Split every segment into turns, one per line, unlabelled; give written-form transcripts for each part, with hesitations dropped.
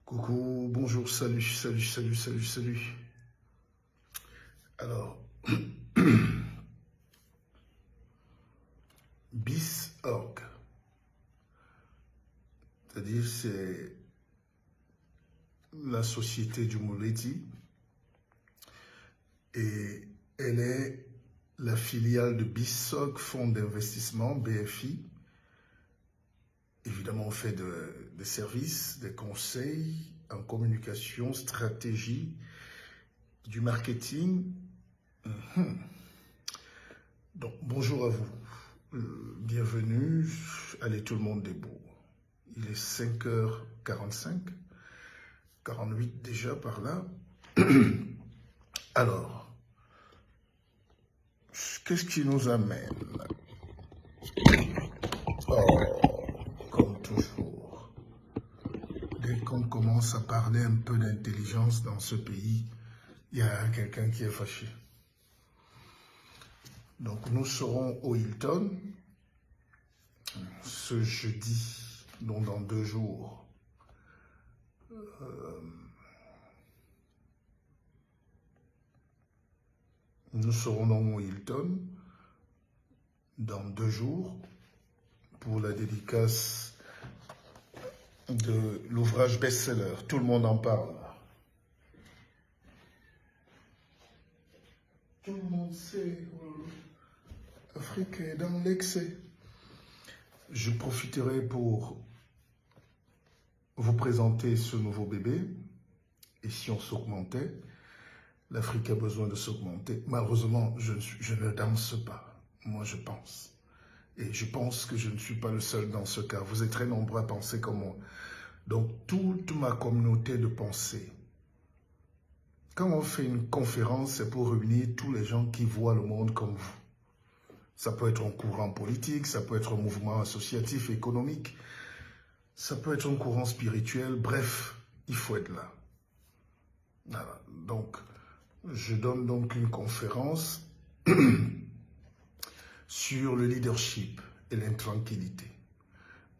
Coucou, bonjour, salut. Alors, BIS.org, c'est-à-dire c'est la société du Mouleti et elle est la filiale de BIS.org, fonds d'investissement, BFI. Évidemment, on fait des services, des conseils en communication, stratégie, du marketing. Donc, bonjour à vous. Bienvenue. Allez, tout le monde debout. Il est 5h45, 48 déjà par là. Alors, qu'est-ce qui nous amène? Oh, comme toujours. Dès qu'on commence à parler un peu d'intelligence dans ce pays, il y a quelqu'un qui est fâché. Donc nous serons au Hilton ce jeudi, donc dans 2 jours. Nous serons donc au Hilton dans 2 jours pour la dédicace de l'ouvrage best-seller. Tout le monde en parle. Tout le monde sait, l'Afrique est dans l'excès. Je profiterai pour vous présenter ce nouveau bébé. Et si on s'augmentait, l'Afrique a besoin de s'augmenter. Malheureusement, je ne danse pas. Moi, je pense. Et je pense que je ne suis pas le seul dans ce cas. Vous êtes très nombreux à penser comme moi. Donc, toute ma communauté de pensée. Quand on fait une conférence, c'est pour réunir tous les gens qui voient le monde comme vous. Ça peut être un courant politique, ça peut être un mouvement associatif, économique, ça peut être un courant spirituel, bref, il faut être là. Voilà. Donc, je donne donc une conférence sur le leadership et l'intranquillité.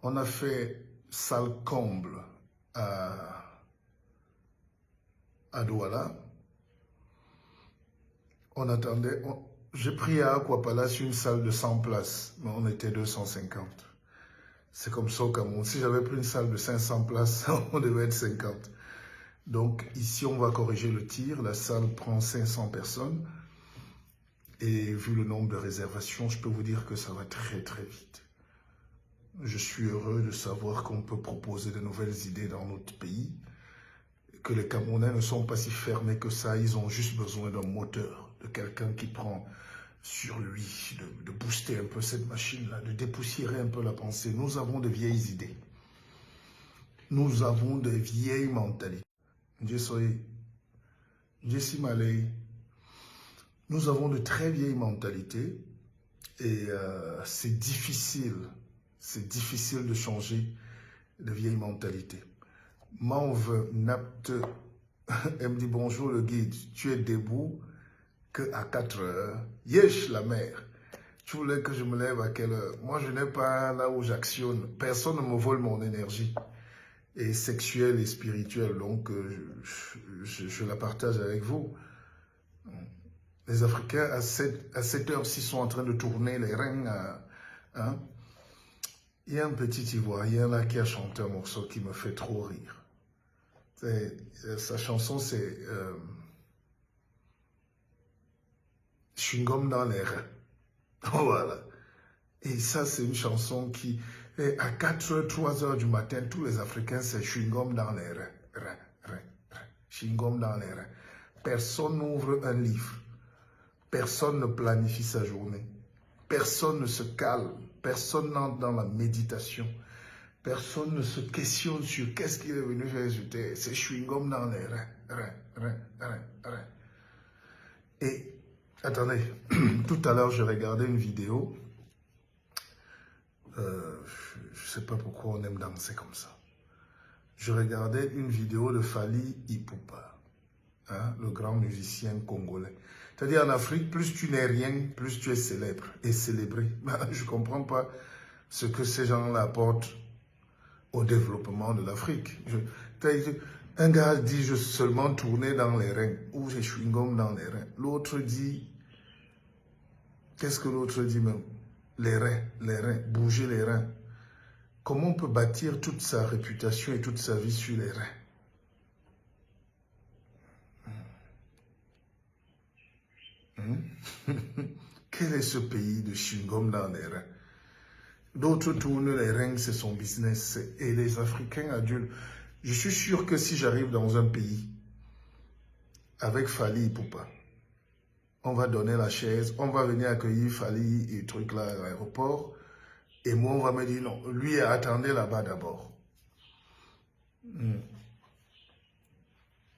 On a fait salle comble à Douala. On attendait, j'ai pris à Aqua Palace une salle de 100 places, mais on était 250. C'est comme ça au Cameroun. Si j'avais pris une salle de 500 places, on devait être 50. Donc ici, on va corriger le tir. La salle prend 500 personnes. Et vu le nombre de réservations, je peux vous dire que ça va très très vite. Je suis heureux de savoir qu'on peut proposer de nouvelles idées dans notre pays, que les Camerounais ne sont pas si fermés que ça, ils ont juste besoin d'un moteur, de quelqu'un qui prend sur lui, de booster un peu cette machine-là, de dépoussiérer un peu la pensée. Nous avons de vieilles idées. Nous avons de vieilles mentalités. Nous avons de très vieilles mentalités et c'est difficile de changer de vieilles mentalités. Mauve Napt, elle me dit bonjour le guide, tu es debout qu'à 4 heures. Yesh la mère, tu voulais que je me lève à quelle heure? Moi je n'ai pas là où j'actionne, personne ne me vole mon énergie. Et sexuelle et spirituelle, donc je la partage avec vous. Les Africains, à cette heure-ci, sont en train de tourner les reins. Hein? Il y a un petit Ivoirien là qui a chanté un morceau qui me fait trop rire. Sa chanson, c'est Chewing-gum dans les reins. Voilà. Et ça, c'est une chanson qui, à 4h, 3h du matin, tous les Africains, c'est chewing-gum dans les reins. Chewing-gum dans les reins. Personne n'ouvre un livre. Personne ne planifie sa journée. Personne ne se calme. Personne n'entre dans la méditation. Personne ne se questionne sur qu'est-ce qu'il est venu faire sur terre. C'est chewing-gum dans les reins. Et, attendez, tout à l'heure, je regardais une vidéo. Je ne sais pas pourquoi on aime danser comme ça. Je regardais une vidéo de Fally Ipupa, hein, le grand musicien congolais. C'est-à-dire en Afrique, plus tu n'es rien, plus tu es célèbre et célébré. Je ne comprends pas ce que ces gens-là apportent au développement de l'Afrique. Un gars dit, je seulement tourner dans les reins, ou j'ai chewing-gum dans les reins. L'autre dit, qu'est-ce que l'autre dit même? Les reins, bouger les reins. Comment on peut bâtir toute sa réputation et toute sa vie sur les reins? Quel est ce pays de chewing-gum dans les reins? D'autres tournent les reins, c'est son business. Et les Africains adultes, je suis sûr que si j'arrive dans un pays avec Fali Ipupa, on va donner la chaise, on va venir accueillir Fali et trucs là à l'aéroport, et moi on va me dire non, lui attendez là-bas d'abord.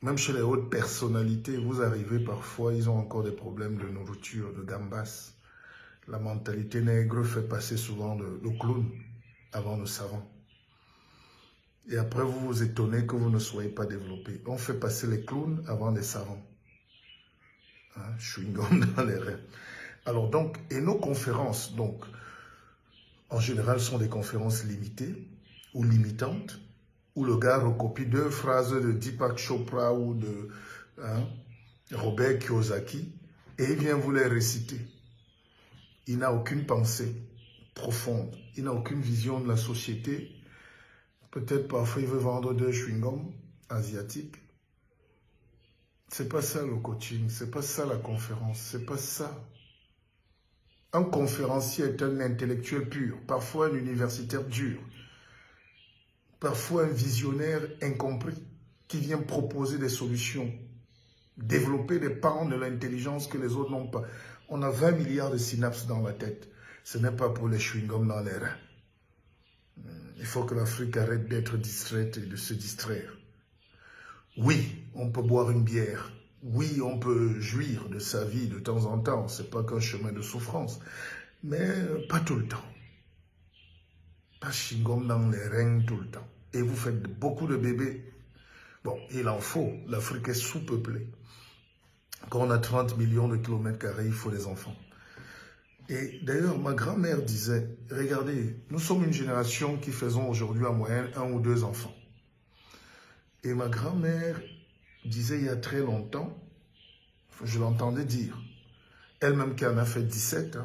Même chez les hautes personnalités, vous arrivez parfois, ils ont encore des problèmes de nourriture, de gambas. La mentalité nègre fait passer souvent le clown avant le savant. Et après, vous vous étonnez que vous ne soyez pas développé. On fait passer les clowns avant les savants. Hein, chewing-gum dans les reins. Alors donc, et nos conférences, donc, en général, sont des conférences limitées ou limitantes, où le gars recopie 2 phrases de Deepak Chopra ou de Robert Kiyosaki, et il vient vous les réciter. Il n'a aucune pensée profonde, il n'a aucune vision de la société. Peut-être parfois il veut vendre 2 chewing-gums asiatiques. C'est pas ça le coaching, c'est pas ça la conférence, c'est pas ça. Un conférencier est un intellectuel pur, parfois un universitaire dur, parfois un visionnaire incompris qui vient proposer des solutions, développer des pans de l'intelligence que les autres n'ont pas. On a 20 milliards de synapses dans la tête. Ce n'est pas pour les chewing-gums dans les reins. Il faut que l'Afrique arrête d'être distraite et de se distraire. Oui, on peut boire une bière. Oui, on peut jouir de sa vie de temps en temps. Ce n'est pas qu'un chemin de souffrance. Mais pas tout le temps. Pas chewing-gum dans les reins tout le temps. Et vous faites beaucoup de bébés. Bon, il en faut. L'Afrique est sous-peuplée. Quand on a 30 millions de kilomètres carrés, il faut des enfants. Et d'ailleurs, ma grand-mère disait, regardez, nous sommes une génération qui faisons aujourd'hui en moyenne 1 ou 2 enfants. Et ma grand-mère disait il y a très longtemps, je l'entendais dire, elle-même qui en a fait 17,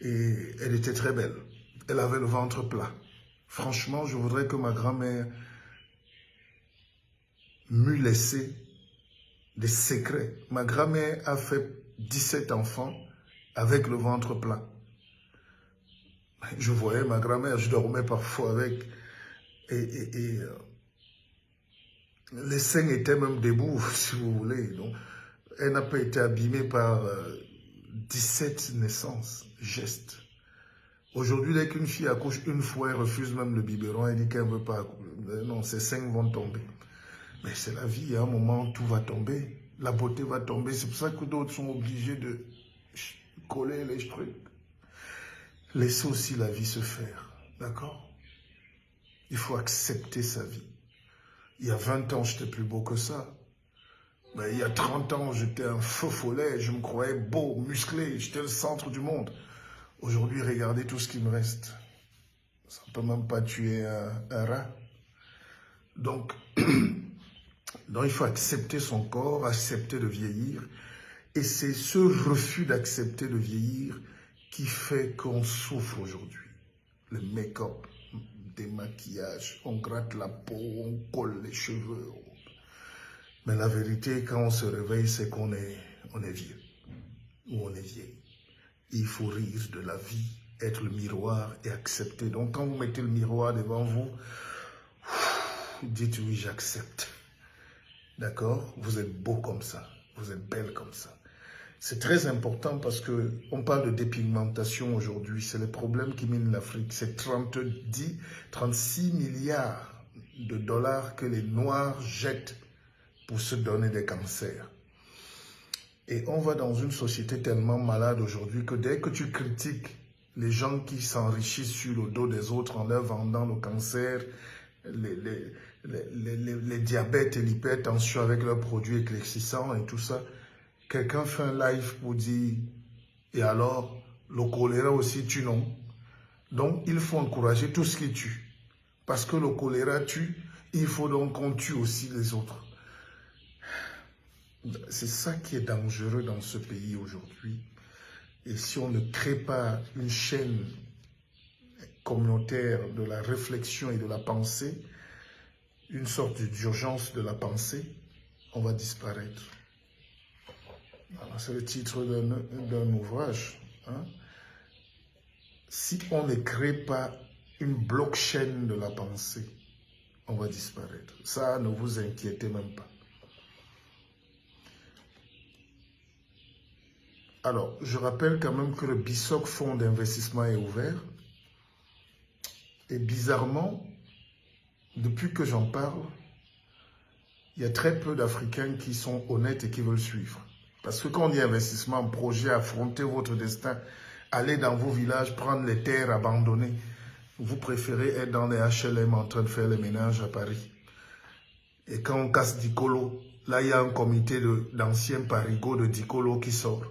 et elle était très belle. Elle avait le ventre plat. Franchement, je voudrais que ma grand-mère m'eût laissé des secrets. Ma grand-mère a fait 17 enfants avec le ventre plat. Je voyais ma grand-mère, je dormais parfois avec, et les seins étaient même debout, si vous voulez. Donc, elle n'a pas été abîmée par 17 naissances, gestes. Aujourd'hui, dès qu'une fille accouche une fois, elle refuse même le biberon, elle dit qu'elle ne veut pas accoucher. Non, ses seins vont tomber. Mais c'est la vie, à un moment, tout va tomber. La beauté va tomber. C'est pour ça que d'autres sont obligés de coller les trucs. Laissez aussi la vie se faire. D'accord? Il faut accepter sa vie. Il y a 20 ans, j'étais plus beau que ça. Mais il y a 30 ans, j'étais un feu follet. Je me croyais beau, musclé. J'étais le centre du monde. Aujourd'hui, regardez tout ce qui me reste. Ça ne peut même pas tuer un rat. Donc, il faut accepter son corps, accepter de vieillir. Et c'est ce refus d'accepter de vieillir qui fait qu'on souffre aujourd'hui. Le make-up, des maquillages, on gratte la peau, on colle les cheveux. Mais la vérité, quand on se réveille, c'est qu'on est vieux ou on est vieille. Il faut rire de la vie, être le miroir et accepter. Donc quand vous mettez le miroir devant vous, dites oui, j'accepte. D'accord? Vous êtes beau comme ça, vous êtes belle comme ça. C'est très important parce qu'on parle de dépigmentation aujourd'hui. C'est le problème qui mine l'Afrique. C'est 36 milliards de dollars que les Noirs jettent pour se donner des cancers. Et on va dans une société tellement malade aujourd'hui que dès que tu critiques les gens qui s'enrichissent sur le dos des autres en leur vendant le cancer, les diabètes et l'hypertension avec leurs produits éclaircissants et tout ça, quelqu'un fait un live pour dire, et alors, le choléra aussi tue non? Donc, il faut encourager tout ce qui tue. Parce que le choléra tue, il faut donc qu'on tue aussi les autres. C'est ça qui est dangereux dans ce pays aujourd'hui. Et si on ne crée pas une chaîne communautaire de la réflexion et de la pensée, une sorte d'urgence de la pensée, on va disparaître. C'est le titre d'un ouvrage. Hein? Si on ne crée pas une blockchain de la pensée, on va disparaître. Ça, ne vous inquiétez même pas. Alors, je rappelle quand même que le BISOC Fonds d'investissement est ouvert. Et bizarrement, depuis que j'en parle, il y a très peu d'Africains qui sont honnêtes et qui veulent suivre. Parce que quand on dit investissement, projet, affronter votre destin, aller dans vos villages, prendre les terres abandonnées, vous préférez être dans les HLM en train de faire les ménages à Paris. Et quand on casse Dicolo, là il y a un comité d'anciens parigots de Dicolo qui sort.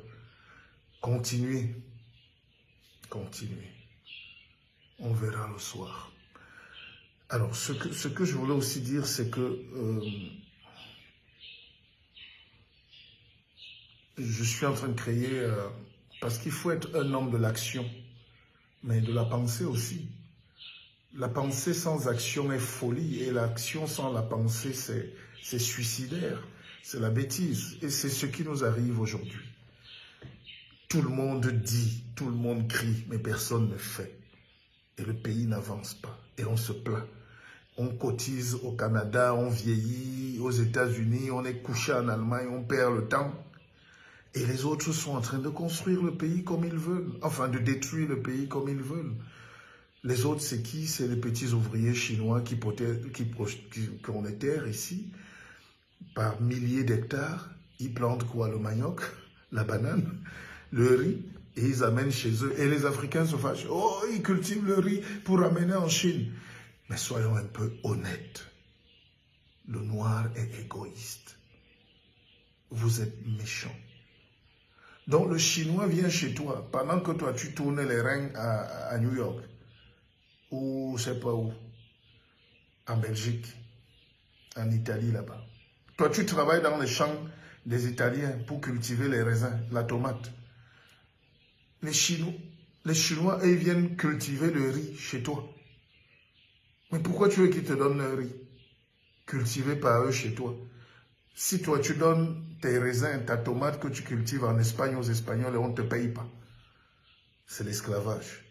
Continuez. Continuez. On verra le soir. Alors, ce que je voulais aussi dire, c'est que je suis en train de créer, parce qu'il faut être un homme de l'action, mais de la pensée aussi. La pensée sans action est folie, et l'action sans la pensée, c'est suicidaire, c'est la bêtise, et c'est ce qui nous arrive aujourd'hui. Tout le monde dit, tout le monde crie, mais personne ne fait. Et le pays n'avance pas, et on se plaint. On cotise au Canada, on vieillit, aux États-Unis, on est couché en Allemagne, on perd le temps. Et les autres sont en train de construire le pays comme ils veulent, enfin de détruire le pays comme ils veulent. Les autres, c'est qui? C'est les petits ouvriers chinois qui ont des terres ici, par milliers d'hectares. Ils plantent quoi? Le manioc, la banane, le riz, et ils amènent chez eux. Et les Africains se fâchent. Oh, ils cultivent le riz pour amener en Chine. Mais soyons un peu honnêtes. Le noir est égoïste. Vous êtes méchant. Donc le Chinois vient chez toi, pendant que toi tu tournes les reins à New York, ou je ne sais pas où, en Belgique, en Italie là-bas. Toi tu travailles dans les champs des Italiens pour cultiver les raisins, la tomate. Les Chinois, ils viennent cultiver le riz chez toi. Mais pourquoi tu veux qu'ils te donnent le riz cultivé par eux chez toi? Si toi tu donnes tes raisins, ta tomate que tu cultives en Espagne aux Espagnols et on ne te paye pas, c'est l'esclavage.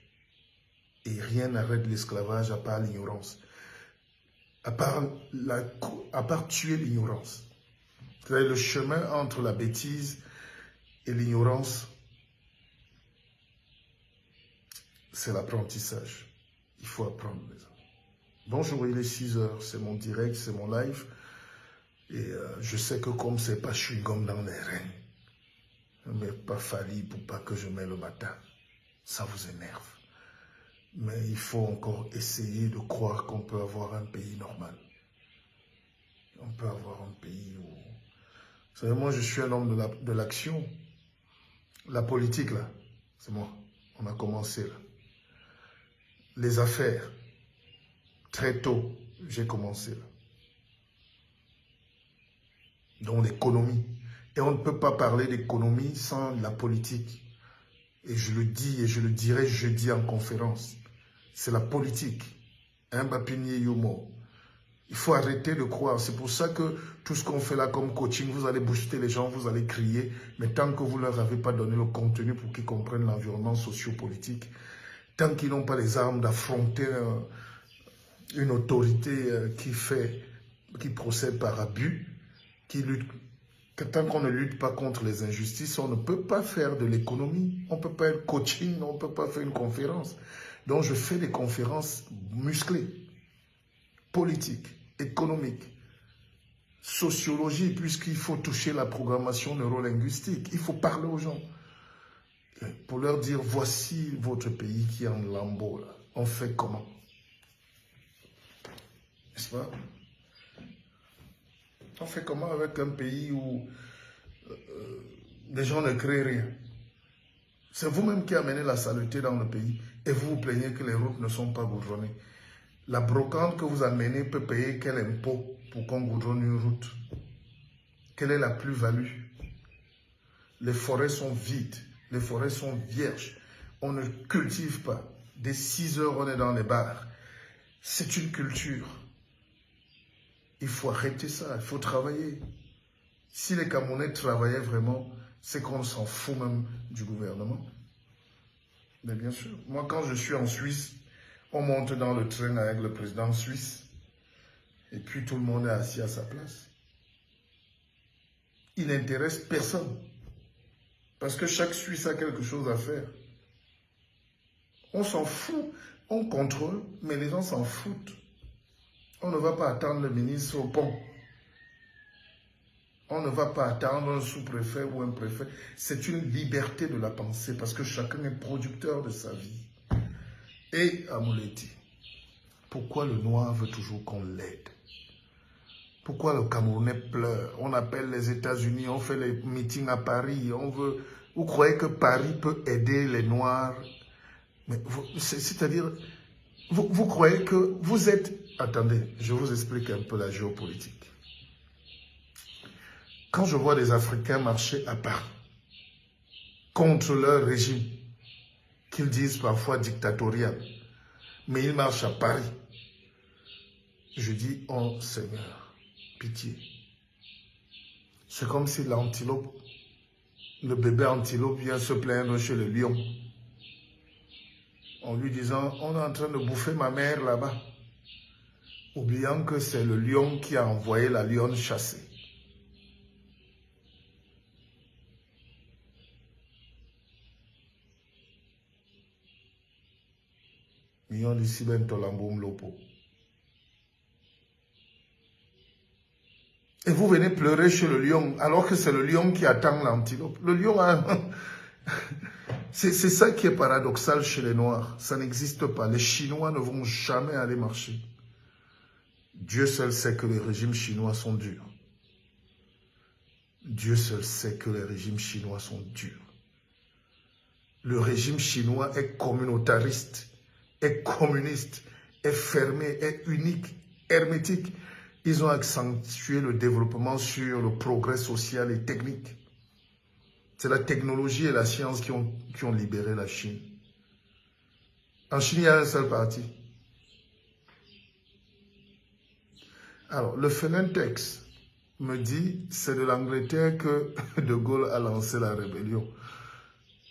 Et rien n'arrête l'esclavage à part l'ignorance. À part tuer l'ignorance. C'est-à-dire le chemin entre la bêtise et l'ignorance, c'est l'apprentissage. Il faut apprendre, les amis. Bonjour, il est 6 h, c'est mon direct, c'est mon live. Et je sais que comme c'est pas chewing-gum dans les reins, mais pas Fali pour pas que je mette le matin, ça vous énerve. Mais il faut encore essayer de croire qu'on peut avoir un pays normal. On peut avoir un pays où... Vous savez, moi je suis un homme de l'action. La politique là, c'est moi, on a commencé là. Les affaires, très tôt, j'ai commencé là. Donc l'économie. Et on ne peut pas parler d'économie sans la politique. Et je le dis et je le dirai jeudi en conférence. C'est la politique. Mbapini Yomo. Il faut arrêter de croire. C'est pour ça que tout ce qu'on fait là comme coaching, vous allez booster les gens, vous allez crier. Mais tant que vous ne leur avez pas donné le contenu pour qu'ils comprennent l'environnement socio-politique, tant qu'ils n'ont pas les armes d'affronter une autorité qui procède par abus, tant qu'on ne lutte pas contre les injustices, on ne peut pas faire de l'économie, on ne peut pas être coaching, on ne peut pas faire une conférence. Donc je fais des conférences musclées, politiques, économiques, sociologie, puisqu'il faut toucher la programmation neurolinguistique, il faut parler aux gens, pour leur dire, voici votre pays qui est en lambeaux, là. On fait comment? N'est-ce pas? On fait comment avec un pays où les gens ne créent rien? C'est vous-même qui amenez la saleté dans le pays. Et vous vous plaignez que les routes ne sont pas goudronnées. La brocante que vous amenez peut payer quel impôt pour qu'on goudronne une route? Quelle est la plus-value? Les forêts sont vides, les forêts sont vierges. On ne cultive pas. Dès 6 heures, on est dans les bars. C'est une culture. Il faut arrêter ça, il faut travailler. Si les Camerounais travaillaient vraiment, c'est qu'on s'en fout même du gouvernement. Mais bien sûr, moi quand je suis en Suisse, on monte dans le train avec le président suisse et puis tout le monde est assis à sa place. Il n'intéresse personne parce que chaque Suisse a quelque chose à faire. On s'en fout, on contrôle, mais les gens s'en foutent. On ne va pas attendre le ministre au pont. On ne va pas attendre un sous-préfet ou un préfet. C'est une liberté de la pensée parce que chacun est producteur de sa vie. Et Amouleti, pourquoi le noir veut toujours qu'on l'aide? Pourquoi le Camerounais pleure? On appelle les États-Unis, on fait les meetings à Paris. Vous croyez que Paris peut aider les noirs? C'est-à-dire, vous croyez que vous êtes... Attendez, je vous explique un peu la géopolitique. Quand je vois des Africains marcher à Paris contre leur régime, qu'ils disent parfois dictatorial, mais ils marchent à Paris, je dis, oh Seigneur, pitié. C'est comme si l'antilope, le bébé antilope vient se plaindre chez le lion, en lui disant, on est en train de bouffer ma mère là-bas, oubliant que c'est le lion qui a envoyé la lionne chasser. Million d'ici ben tolamboum lopo. Et vous venez pleurer chez le lion, alors que c'est le lion qui attend l'antilope. Le lion a... C'est ça qui est paradoxal chez les Noirs. Ça n'existe pas. Les Chinois ne vont jamais aller marcher. Dieu seul sait que les régimes chinois sont durs. Dieu seul sait que les régimes chinois sont durs. Le régime chinois est communautariste, est communiste, est fermé, est unique, hermétique. Ils ont accentué le développement sur le progrès social et technique. C'est la technologie et la science qui ont libéré la Chine. En Chine, il y a un seul parti. Alors, le Phénentex me dit, c'est de l'Angleterre que De Gaulle a lancé la rébellion.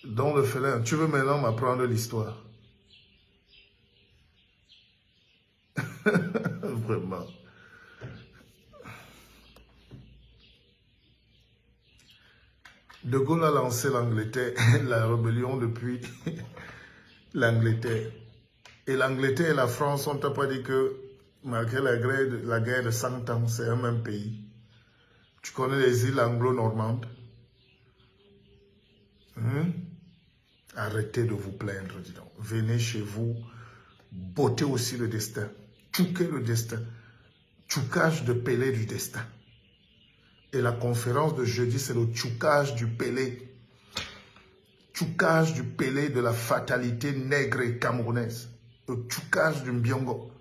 Donc le félin, tu veux maintenant m'apprendre l'histoire? Vraiment. De Gaulle a lancé l'Angleterre, la rébellion depuis l'Angleterre. Et l'Angleterre et la France, on ne t'a pas dit que malgré la guerre de 100 ans, c'est un même pays. Tu connais les îles anglo-normandes? Arrêtez de vous plaindre, dis donc. Venez chez vous, bottez aussi le destin. Tchouquez le destin. Tchoucage de Pelé du destin. Et la conférence de jeudi, c'est le tchoucage du Pelé. Tchoucage du Pelé de la fatalité nègre et camerounaise. Le tchoucage du Mbiongo.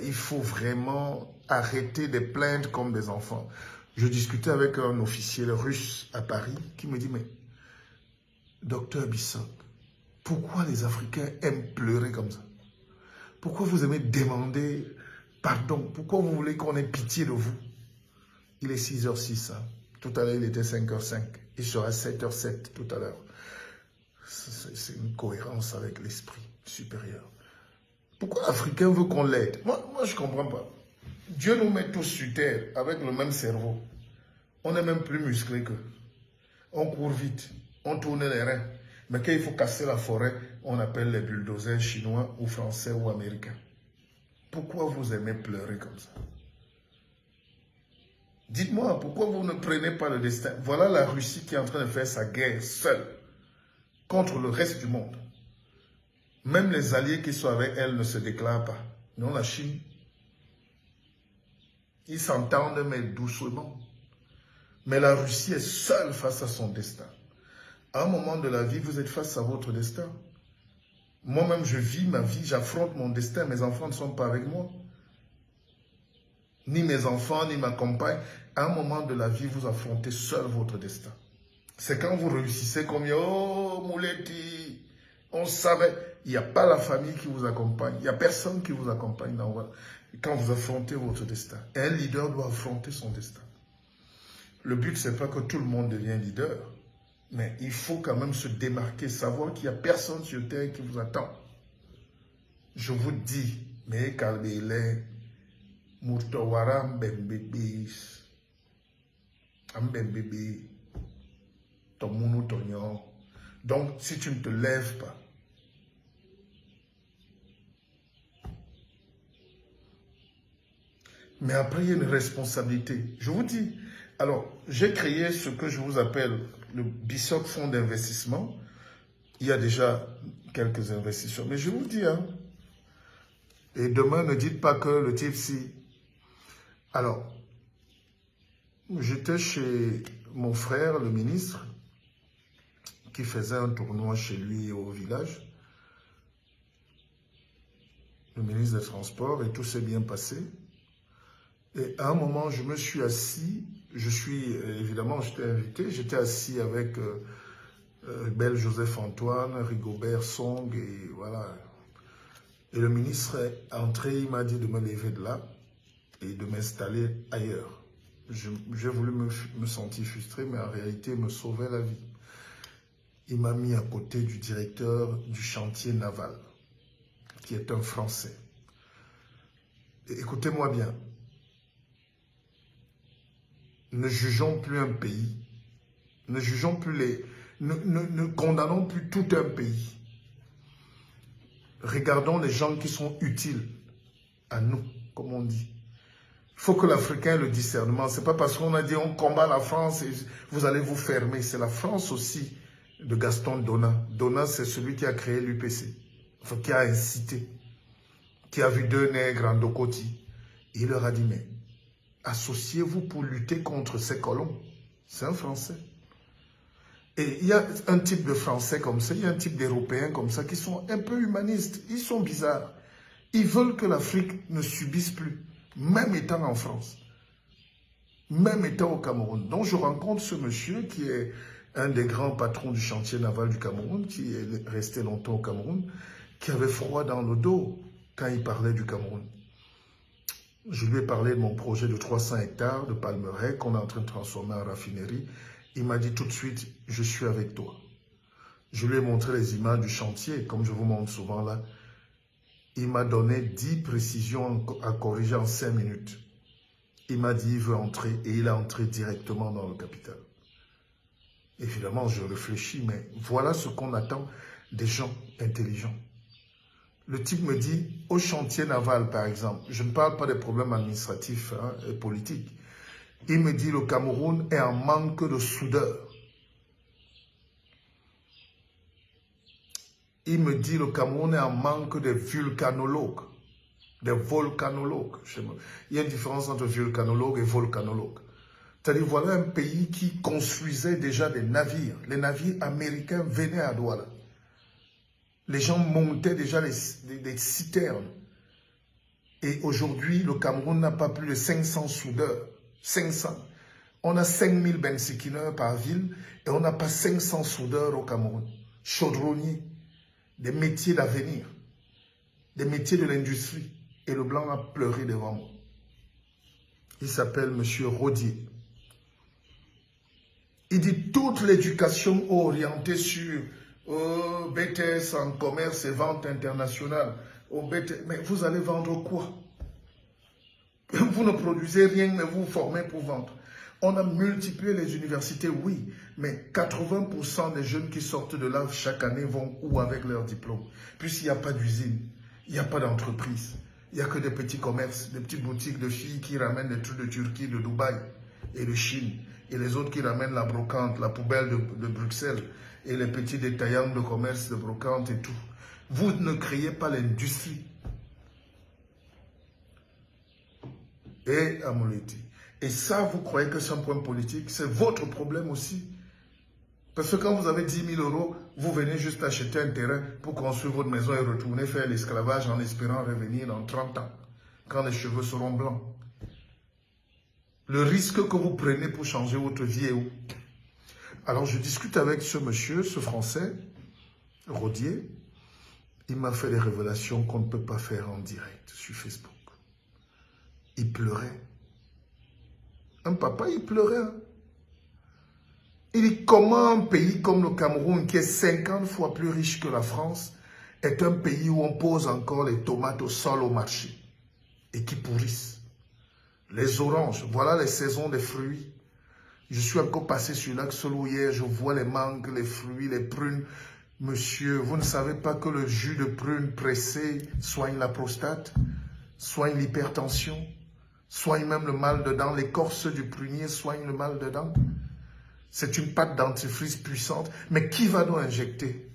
Il faut vraiment arrêter de plaindre comme des enfants. Je discutais avec un officier russe à Paris qui me dit, mais docteur Bissot, pourquoi les Africains aiment pleurer comme ça? Pourquoi vous aimez demander pardon? Pourquoi vous voulez qu'on ait pitié de vous? Il est 6h06. Hein. Tout à l'heure, il était 5h05. Il sera 7h07 tout à l'heure. C'est une cohérence avec l'esprit supérieur. Pourquoi l'Africain veut qu'on l'aide? Moi, je ne comprends pas. Dieu nous met tous sur terre avec le même cerveau. On est même plus musclé qu'eux. On court vite. On tourne les reins. Mais quand il faut casser la forêt, on appelle les bulldozers chinois ou français ou américains. Pourquoi vous aimez pleurer comme ça? Dites-moi, pourquoi vous ne prenez pas le destin? Voilà la Russie qui est en train de faire sa guerre seule contre le reste du monde. Même les alliés qui sont avec elle ne se déclarent pas. Non, la Chine, ils s'entendent mais doucement. Mais la Russie est seule face à son destin. À un moment de la vie, vous êtes face à votre destin. Moi-même, je vis ma vie, j'affronte mon destin. Mes enfants ne sont pas avec moi. Ni mes enfants, ni ma compagne. À un moment de la vie, vous affrontez seul votre destin. C'est quand vous réussissez comme « Oh, Mouleti !» On savait. Il n'y a pas la famille qui vous accompagne. Il n'y a personne qui vous accompagne quand vous affrontez votre destin. Et un leader doit affronter son destin. Le but, ce n'est pas que tout le monde devienne leader. Mais il faut quand même se démarquer, savoir qu'il n'y a personne sur terre qui vous attend. Je vous dis, mais Kalbele, Moutawara Mbembebe, Mbembebe, Tomunu Tonyon. Donc, si tu ne te lèves pas, mais après, il y a une responsabilité. Je vous dis, alors, j'ai créé ce que je vous appelle le BISOC Fonds d'investissement. Il y a déjà quelques investisseurs. Mais je vous dis, hein, et demain, ne dites pas que le type si. Alors, j'étais chez mon frère, le ministre, qui faisait un tournoi chez lui au village. Le ministre des Transports, et tout s'est bien passé. Et à un moment, je me suis assis, évidemment, j'étais invité, j'étais assis avec Bel Joseph Antoine, Rigobert Song, et voilà. Et le ministre est entré, il m'a dit de me lever de là et de m'installer ailleurs. J'ai voulu me sentir frustré, mais en réalité, il me sauvait la vie. Il m'a mis à côté du directeur du chantier naval, qui est un Français. Écoutez-moi bien. Ne jugeons plus un pays, ne jugeons plus ne condamnons plus tout un pays. Regardons les gens qui sont utiles à nous, comme on dit. Il faut que l'Africain ait le discernement. Ce n'est pas parce qu'on a dit on combat la France et vous allez vous fermer. C'est la France aussi de Gaston Donat. Donat, c'est celui qui a créé l'UPC, enfin, qui a incité, qui a vu deux nègres en Dokoti. Il leur a dit, mais associez-vous pour lutter contre ces colons. C'est un Français. Et il y a un type de Français comme ça, il y a un type d'Européens comme ça qui sont un peu humanistes. Ils sont bizarres. Ils veulent que l'Afrique ne subisse plus, même étant en France, même étant au Cameroun. Donc je rencontre ce monsieur qui est un des grands patrons du chantier naval du Cameroun, qui est resté longtemps au Cameroun, qui avait froid dans le dos quand il parlait du Cameroun. Je lui ai parlé de mon projet de 300 hectares de palmeraie qu'on est en train de transformer en raffinerie. Il m'a dit tout de suite, je suis avec toi. Je lui ai montré les images du chantier, comme je vous montre souvent là. Il m'a donné 10 précisions à corriger en 5 minutes. Il m'a dit, il veut entrer, et il a entré directement dans le capital. Évidemment, je réfléchis, mais voilà ce qu'on attend des gens intelligents. Le type me dit, au chantier naval par exemple, je ne parle pas des problèmes administratifs et politiques. Il me dit, le Cameroun est en manque de soudeurs. Il me dit, le Cameroun est en manque de vulcanologues, des volcanologues. Il y a une différence entre vulcanologue et volcanologue. C'est-à-dire, voilà un pays qui construisait déjà des navires. Les navires américains venaient à Douala. Les gens montaient déjà des citernes. Et aujourd'hui, le Cameroun n'a pas plus de 500 soudeurs. 500. On a 5000 bensikineurs par ville et on n'a pas 500 soudeurs au Cameroun. Chaudronniers, des métiers d'avenir, des métiers de l'industrie. Et le blanc a pleuré devant moi. Il s'appelle M. Rodier. Il dit toute l'éducation orientée sur BTS en commerce et vente internationale. Mais vous allez vendre quoi? Vous ne produisez rien, mais vous vous formez pour vendre. On a multiplié les universités, oui, mais 80% des jeunes qui sortent de là chaque année vont où avec leur diplôme? Puisqu'il n'y a pas d'usine, il n'y a pas d'entreprise, il n'y a que des petits commerces, des petites boutiques de filles qui ramènent des trucs de Turquie, de Dubaï et de Chine, et les autres qui ramènent la brocante, la poubelle de Bruxelles, et les petits détaillants de commerce de brocante et tout. Vous ne créez pas l'industrie. Et à Mouleti. Et ça, vous croyez que c'est un problème politique? C'est votre problème aussi. Parce que quand vous avez 10 000 euros, vous venez juste acheter un terrain pour construire votre maison et retourner faire l'esclavage en espérant revenir dans 30 ans, quand les cheveux seront blancs. Le risque que vous prenez pour changer votre vie est où? Alors je discute avec ce monsieur, ce Français, Rodier. Il m'a fait des révélations qu'on ne peut pas faire en direct sur Facebook. Il pleurait. Un papa, il pleurait. Hein. Il dit comment un pays comme le Cameroun, qui est 50 fois plus riche que la France, est un pays où on pose encore les tomates au sol au marché et qui pourrissent. Les oranges, voilà les saisons des fruits. Je suis encore passé sur le lac Solo hier, je vois les mangues, les fruits, les prunes. Monsieur, vous ne savez pas que le jus de prune pressé soigne la prostate, soigne l'hypertension, soigne même le mal de dents. L'écorce du prunier soigne le mal de dents. C'est une pâte dentifrice puissante. Mais qui va nous injecter?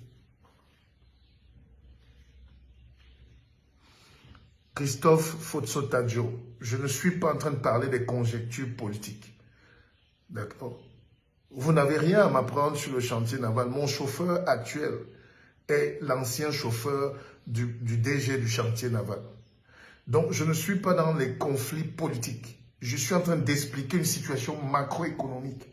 Christophe Fotso-Tadjo, je ne suis pas en train de parler des conjectures politiques. D'accord? Vous n'avez rien à m'apprendre sur le chantier naval. Mon chauffeur actuel est l'ancien chauffeur du DG du chantier naval. Donc, je ne suis pas dans les conflits politiques. Je suis en train d'expliquer une situation macroéconomique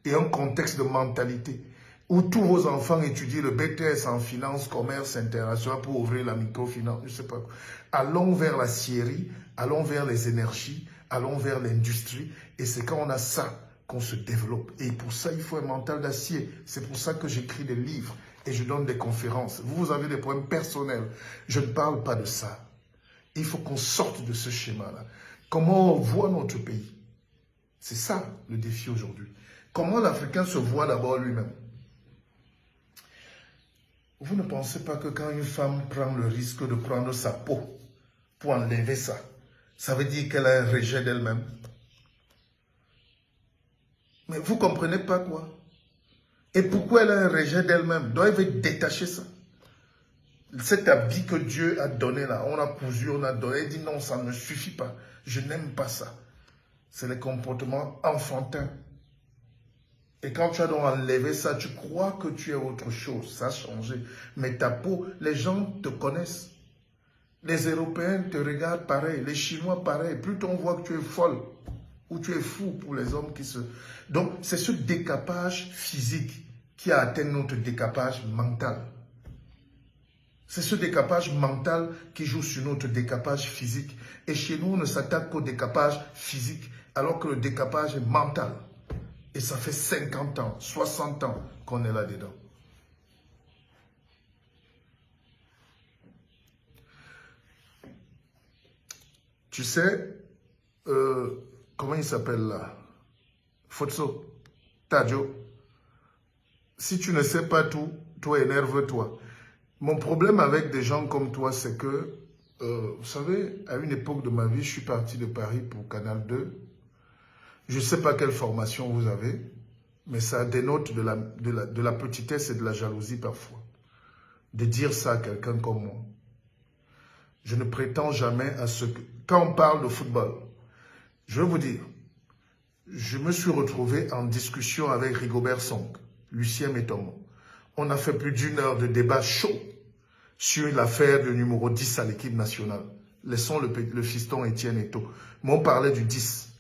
et un contexte de mentalité où tous vos enfants étudient le BTS en finance, commerce international pour ouvrir la microfinance, je ne sais pas quoi. Allons vers la scierie, allons vers les énergies, allons vers l'industrie. Et c'est quand on a ça qu'on se développe. Et pour ça, il faut un mental d'acier. C'est pour ça que j'écris des livres et je donne des conférences. Vous avez des problèmes personnels. Je ne parle pas de ça. Il faut qu'on sorte de ce schéma-là. Comment on voit notre pays? C'est ça le défi aujourd'hui. Comment l'Africain se voit d'abord lui-même? Vous ne pensez pas que quand une femme prend le risque de prendre sa peau pour enlever ça, ça veut dire qu'elle a un rejet d'elle-même? Mais vous ne comprenez pas quoi? Et pourquoi elle a un rejet d'elle-même? Donc elle veut détacher ça. Cet habit que Dieu a donné là, on a cousu, on a donné, elle dit non, ça ne suffit pas. Je n'aime pas ça. C'est le comportement enfantin. Et quand tu as donc enlevé ça, tu crois que tu es autre chose. Ça a changé. Mais ta peau, les gens te connaissent. Les Européens te regardent pareil. Les Chinois pareil. Plus on voit que tu es folle ou tu es fou pour les hommes qui se... Donc, c'est ce décapage physique qui a atteint notre décapage mental. C'est ce décapage mental qui joue sur notre décapage physique. Et chez nous, on ne s'attaque qu'au décapage physique, alors que le décapage est mental. Et ça fait 50 ans, 60 ans qu'on est là-dedans. Tu sais, comment il s'appelle là? Fotso, Tadjo. Si tu ne sais pas tout, toi énerve-toi. Mon problème avec des gens comme toi, c'est que, vous savez, à une époque de ma vie, je suis parti de Paris pour Canal 2. Je ne sais pas quelle formation vous avez, mais ça dénote de la petitesse et de la jalousie parfois. De dire ça à quelqu'un comme moi. Je ne prétends jamais à ce que... Quand on parle de football, je vais vous dire, je me suis retrouvé en discussion avec Rigobert Song, Lucien Métomo. On a fait plus d'1 heure de débat chaud sur l'affaire du numéro 10 à l'équipe nationale. Laissons le fiston Étienne Eto'o. Mais on parlait du 10.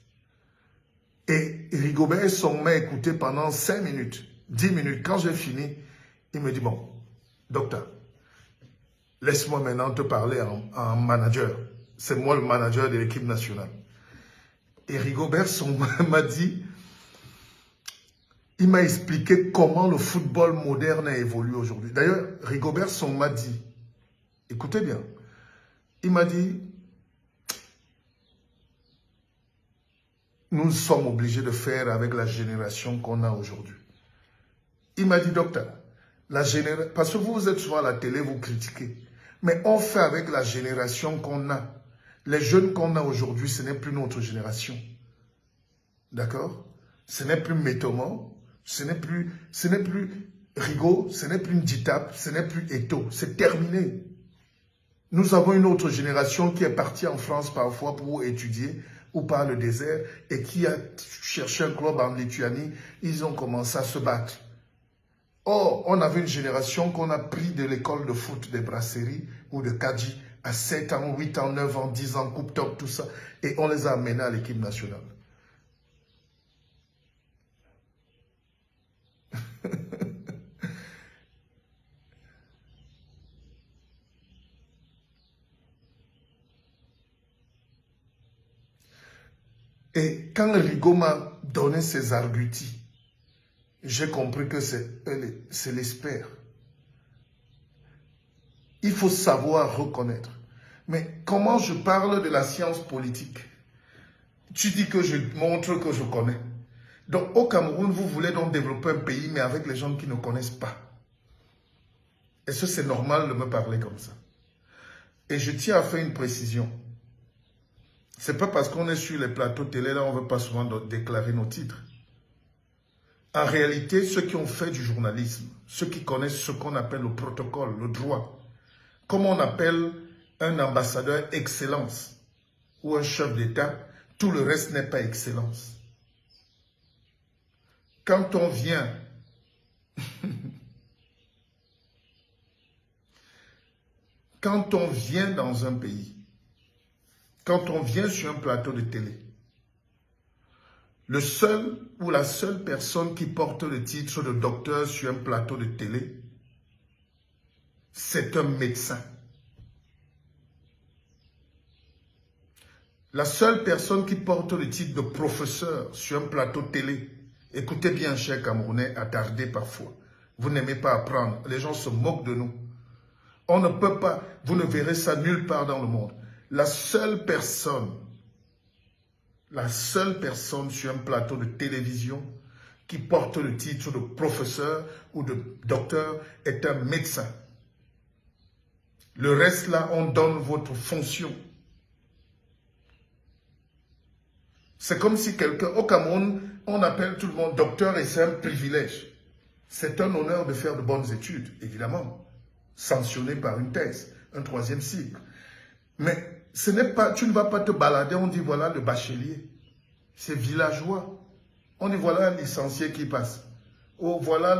Et Rigobert Song m'a écouté pendant 5 minutes, 10 minutes. Quand j'ai fini, il me dit, bon, docteur, laisse-moi maintenant te parler en manager. C'est moi le manager de l'équipe nationale. Et Rigobert Song m'a dit, il m'a expliqué comment le football moderne a évolué aujourd'hui. D'ailleurs, Rigobert Song m'a dit, écoutez bien, il m'a dit, nous sommes obligés de faire avec la génération qu'on a aujourd'hui. Il m'a dit, docteur, parce que vous êtes souvent à la télé, vous critiquez, mais on fait avec la génération qu'on a. Les jeunes qu'on a aujourd'hui, ce n'est plus notre génération. D'accord? Ce n'est plus Métomo, ce n'est plus Rigo, ce n'est plus Nditap, ce n'est plus Eto'o. C'est terminé. Nous avons une autre génération qui est partie en France parfois pour étudier ou par le désert et qui a cherché un club en Lituanie. Ils ont commencé à se battre. Or, on avait une génération qu'on a pris de l'école de foot des brasseries ou de Kadji à 7 ans, 8 ans, 9 ans, 10 ans, coupe top, tout ça. Et on les a amenés à l'équipe nationale. Et quand Rigaud m'a donné ses arguties, j'ai compris que c'est l'espère. Il faut savoir reconnaître. Mais comment je parle de la science politique? Tu dis que je montre que je connais. Donc au Cameroun, vous voulez donc développer un pays, mais avec les gens qui ne connaissent pas. Est-ce que c'est normal de me parler comme ça? Et je tiens à faire une précision. Ce n'est pas parce qu'on est sur les plateaux télé, là, on ne veut pas souvent déclarer nos titres. En réalité, ceux qui ont fait du journalisme, ceux qui connaissent ce qu'on appelle le protocole, le droit, comme on appelle un ambassadeur excellence ou un chef d'État, tout le reste n'est pas excellence. Quand on vient, quand on vient dans un pays, quand on vient sur un plateau de télé, le seul ou la seule personne qui porte le titre de docteur sur un plateau de télé, c'est un médecin. La seule personne qui porte le titre de professeur sur un plateau télé, écoutez bien, chers Camerounais, attardés parfois, vous n'aimez pas apprendre, les gens se moquent de nous. On ne peut pas, vous ne verrez ça nulle part dans le monde. La seule personne sur un plateau de télévision qui porte le titre de professeur ou de docteur est un médecin. Le reste là, on donne votre fonction. C'est comme si quelqu'un, au Cameroun, on appelle tout le monde docteur et c'est un privilège. C'est un honneur de faire de bonnes études, évidemment, sanctionné par une thèse, un 3e cycle. Mais ce n'est pas, tu ne vas pas te balader, on dit voilà le bachelier. C'est villageois. On dit voilà un licencié qui passe. Ou voilà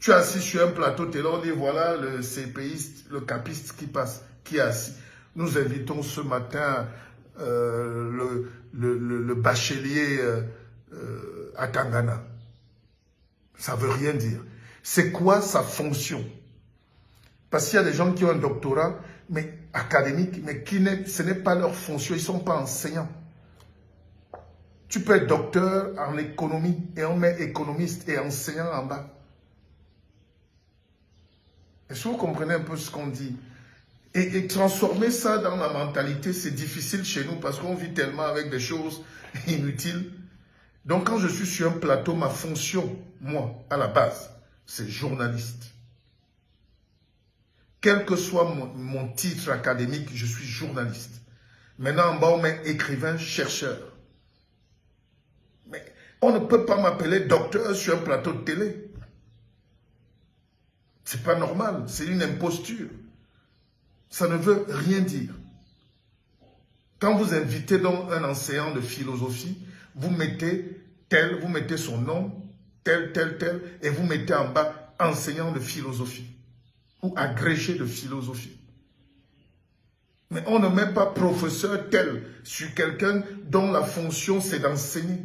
tu es assis sur un plateau télé, on dit voilà le CPiste, le capiste qui passe, qui est assis. Nous invitons ce matin le bachelier à Tangana. Ça ne veut rien dire. C'est quoi sa fonction? Parce qu'il y a des gens qui ont un doctorat mais académique, mais ce n'est pas leur fonction, ils ne sont pas enseignants. Tu peux être docteur en économie et on met économiste et enseignant en bas. Est-ce que vous comprenez un peu ce qu'on dit? Et transformer ça dans la mentalité, c'est difficile chez nous parce qu'on vit tellement avec des choses inutiles. Donc quand je suis sur un plateau, ma fonction, moi, à la base, c'est journaliste. Quel que soit mon titre académique, je suis journaliste. Maintenant, en bas, on met écrivain, chercheur. Mais on ne peut pas m'appeler docteur sur un plateau de télé. C'est pas normal, c'est une imposture. Ça ne veut rien dire. Quand vous invitez donc un enseignant de philosophie, vous mettez tel, vous mettez son nom, tel, et vous mettez en bas enseignant de philosophie ou agrégé de philosophie. Mais on ne met pas professeur tel sur quelqu'un dont la fonction c'est d'enseigner.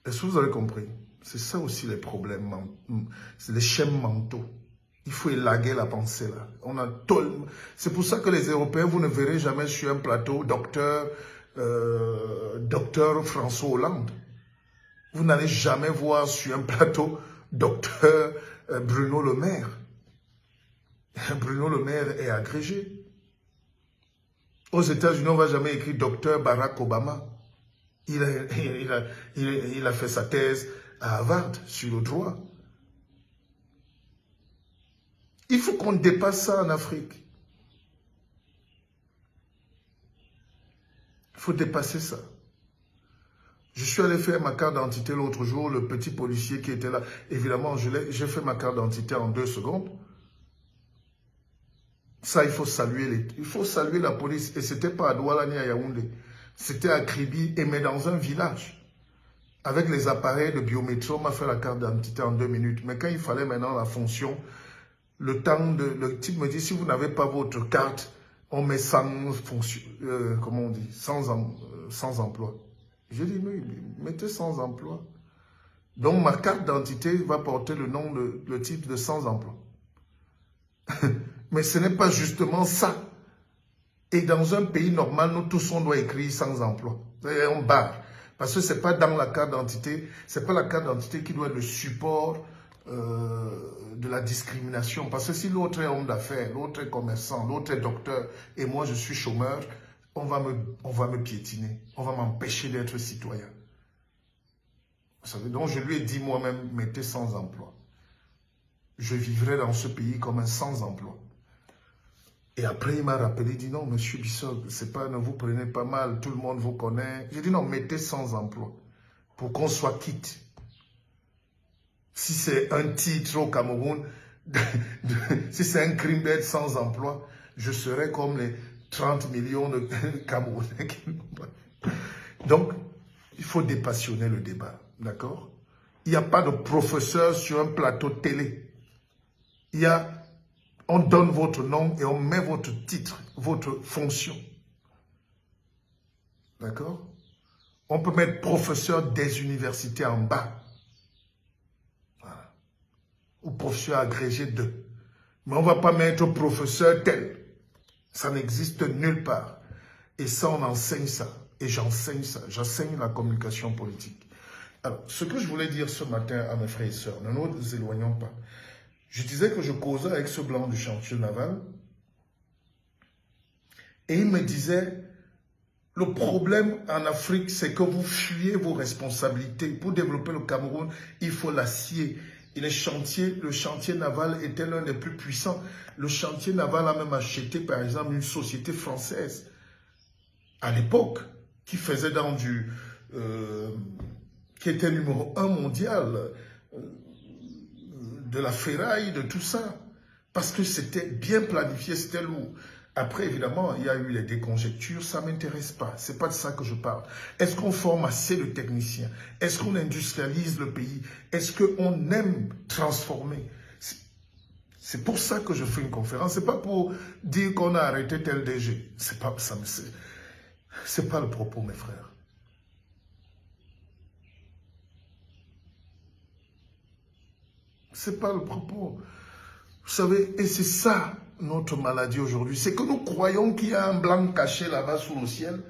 Est-ce que vous avez compris? C'est ça aussi les problèmes, c'est les schèmes mentaux. Il faut élaguer la pensée là. C'est pour ça que les Européens, vous ne verrez jamais sur un plateau docteur François Hollande. Vous n'allez jamais voir sur un plateau docteur Bruno Le Maire. Bruno Le Maire est agrégé. Aux États-Unis, on ne va jamais écrire docteur Barack Obama. Il a fait sa thèse à Harvard sur le droit. Il faut qu'on dépasse ça en Afrique. Il faut dépasser ça. Je suis allé faire ma carte d'identité l'autre jour, le petit policier qui était là. Évidemment, j'ai fait ma carte d'identité en 2 secondes. Ça, il faut saluer la police. Et ce n'était pas à Douala ni à Yaoundé. C'était à Kribi, mais dans un village. Avec les appareils de biométrie, on m'a fait la carte d'identité en 2 minutes. Mais quand il fallait maintenant la fonction, le type me dit, si vous n'avez pas votre carte, on met sans fonction, comment on dit, sans emploi. J'ai dit, mais mettez sans emploi. Donc ma carte d'identité va porter le nom, le titre de sans emploi. Mais ce n'est pas justement ça. Et dans un pays normal, nous tous, on doit écrire sans emploi. Et on barre. Parce que ce n'est pas dans la carte d'identité, ce n'est pas la carte d'identité qui doit être le support de la discrimination. Parce que si l'autre est homme d'affaires, l'autre est commerçant, l'autre est docteur, et moi je suis chômeur, on va me piétiner. On va m'empêcher d'être citoyen. Vous savez, donc je lui ai dit moi-même, mettez sans emploi. Je vivrai dans ce pays comme un sans-emploi. Et après, il m'a rappelé, il dit non, monsieur Bissog, c'est pas, ne vous prenez pas mal, tout le monde vous connaît. J'ai dit non, mettez sans emploi pour qu'on soit quitte. Si c'est un titre au Cameroun, si c'est un crime d'être sans emploi, je serai comme les 30 millions de Camerounais qui n'ont pas. Donc, il faut dépassionner le débat, d'accord? Il n'y a pas de professeur sur un plateau télé. On donne votre nom et on met votre titre, votre fonction. D'accord? On peut mettre professeur des universités en bas. Voilà. Ou professeur agrégé de. Mais on ne va pas mettre professeur tel. Ça n'existe nulle part. Et ça, on enseigne ça. Et j'enseigne ça. J'enseigne la communication politique. Alors, ce que je voulais dire ce matin à mes frères et sœurs, ne nous éloignons pas. Je disais que je causais avec ce blanc du chantier naval et il me disait, le problème en Afrique, c'est que vous fuyez vos responsabilités. Pour développer le Cameroun, il faut l'acier. Et le chantier naval était l'un des plus puissants. Le chantier naval a même acheté, par exemple, une société française à l'époque qui faisait dans qui était numéro 1 mondial. De la ferraille, de tout ça. Parce que c'était bien planifié, c'était lourd. Après, évidemment, il y a eu les déconjectures, ça ne m'intéresse pas. Ce n'est pas de ça que je parle. Est-ce qu'on forme assez de techniciens? Est-ce qu'on industrialise le pays? Est-ce qu'on aime transformer? C'est pour ça que je fais une conférence. Ce n'est pas pour dire qu'on a arrêté tel DG. C'est pas le propos, mes frères. Ce n'est pas le propos. Vous savez, et c'est ça notre maladie aujourd'hui. C'est que nous croyons qu'il y a un blanc caché là-bas sous le ciel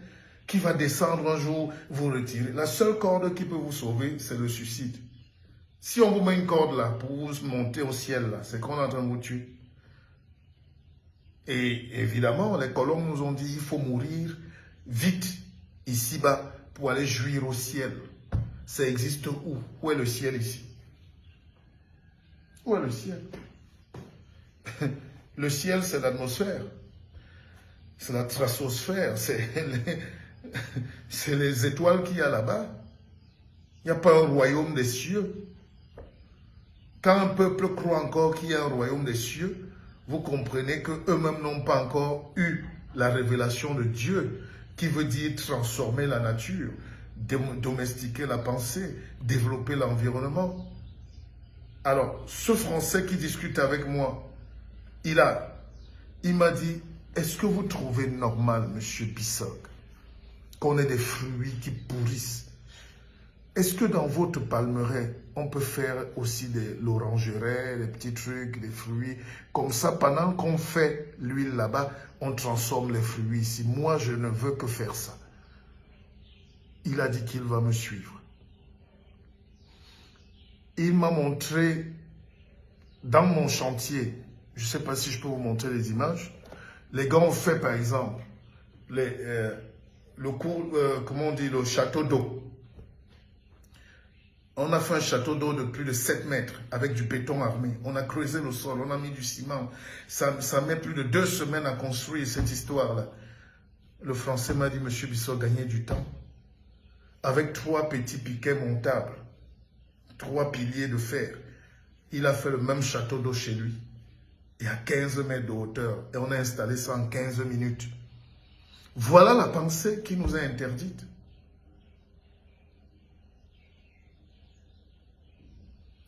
qui va descendre un jour, vous retirer. La seule corde qui peut vous sauver, c'est le suicide. Si on vous met une corde là pour vous monter au ciel, là, c'est qu'on est en train de vous tuer. Et évidemment, les colons nous ont dit il faut mourir vite ici-bas pour aller jouir au ciel. Ça existe où? Où est le ciel ici? Où est le ciel? Le ciel, c'est l'atmosphère. C'est la stratosphère. C'est les étoiles qu'il y a là-bas. Il n'y a pas un royaume des cieux. Quand un peuple croit encore qu'il y a un royaume des cieux, vous comprenez qu'eux-mêmes n'ont pas encore eu la révélation de Dieu, qui veut dire transformer la nature, domestiquer la pensée, développer l'environnement. Alors, ce Français qui discute avec moi, il m'a dit, est-ce que vous trouvez normal, monsieur Bissog, qu'on ait des fruits qui pourrissent? Est-ce que dans votre palmeraie, on peut faire aussi de l'orangerie, des petits trucs, des fruits, comme ça, pendant qu'on fait l'huile là-bas, on transforme les fruits ici. Moi, je ne veux que faire ça. Il a dit qu'il va me suivre. Il m'a montré dans mon chantier, je ne sais pas si je peux vous montrer les images, les gars ont fait par exemple comment on dit, le château d'eau. On a fait un château d'eau de plus de 7 mètres avec du béton armé. On a creusé le sol, on a mis du ciment. Ça met plus de 2 semaines à construire cette histoire-là. Le Français m'a dit, monsieur Bissog, gagnez du temps. Avec 3 petits piquets montables. 3 piliers de fer. Il a fait le même château d'eau chez lui. Et à 15 mètres de hauteur. Et on a installé ça en 15 minutes. Voilà la pensée qui nous est interdite.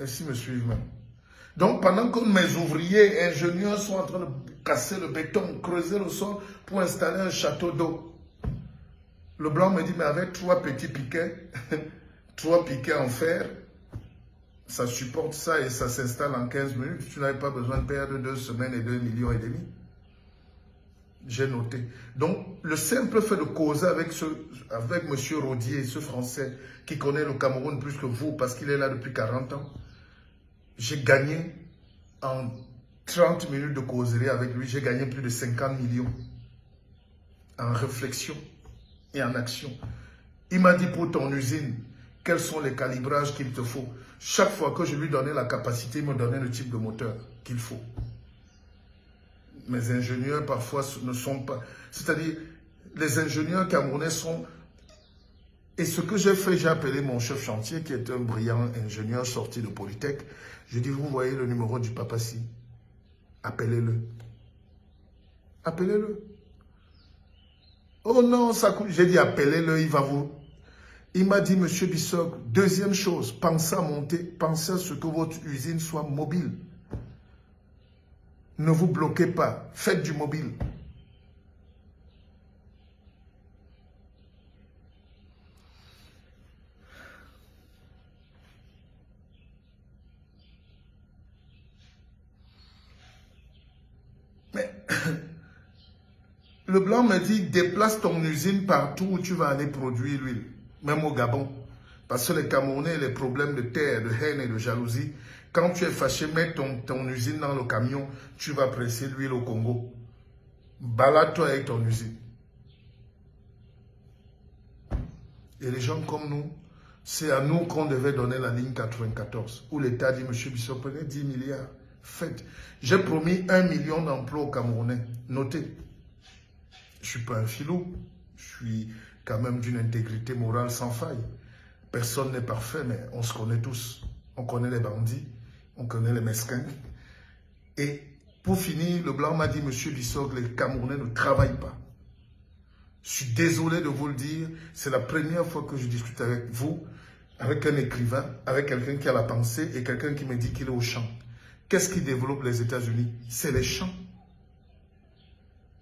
Ainsi me suivent même. Donc, pendant que mes ouvriers et ingénieurs sont en train de casser le béton, creuser le sol pour installer un château d'eau, le blanc me dit, mais avec 3 petits piquets, 3 piquets en fer, ça supporte ça et ça s'installe en 15 minutes. Tu n'avais pas besoin de perdre 2 semaines et 2,5 millions. J'ai noté. Donc, le simple fait de causer avec M. Rodier, ce Français qui connaît le Cameroun plus que vous parce qu'il est là depuis 40 ans, j'ai gagné en 30 minutes de causerie avec lui, j'ai gagné plus de 50 millions en réflexion et en action. Il m'a dit pour ton usine, quels sont les calibrages qu'il te faut. Chaque fois que je lui donnais la capacité, il me donnait le type de moteur qu'il faut. Mes ingénieurs parfois ne sont pas... C'est-à-dire, les ingénieurs camerounais sont... Et ce que j'ai fait, j'ai appelé mon chef chantier, qui est un brillant ingénieur sorti de Polytech. Je dis, vous voyez le numéro du Papassi, appelez-le. Appelez-le. Oh non, ça coûte. J'ai dit, appelez-le, il va vous... Il m'a dit, monsieur Bissok, deuxième chose, pensez à monter, pensez à ce que votre usine soit mobile. Ne vous bloquez pas, faites du mobile. Mais le blanc me dit, déplace ton usine partout où tu vas aller produire l'huile, même au Gabon. Parce que les Camerounais, les problèmes de terre, de haine et de jalousie, quand tu es fâché, mets ton usine dans le camion, tu vas presser l'huile au Congo. Balade-toi avec ton usine. Et les gens comme nous, c'est à nous qu'on devait donner la ligne 94, où l'État dit, monsieur Bissot, prenez 10 milliards, faites. J'ai promis 1 million d'emplois aux Camerounais. Notez, je ne suis pas un filou, je suis quand même d'une intégrité morale sans faille. Personne n'est parfait, mais on se connaît tous. On connaît les bandits, on connaît les mesquins. Et pour finir, le blanc m'a dit, monsieur Bissot, les Camerounais ne travaillent pas. Je suis désolé de vous le dire, c'est la première fois que je discute avec vous, avec un écrivain, avec quelqu'un qui a la pensée et quelqu'un qui me dit qu'il est au champ. Qu'est-ce qui développe les États-Unis? C'est les champs.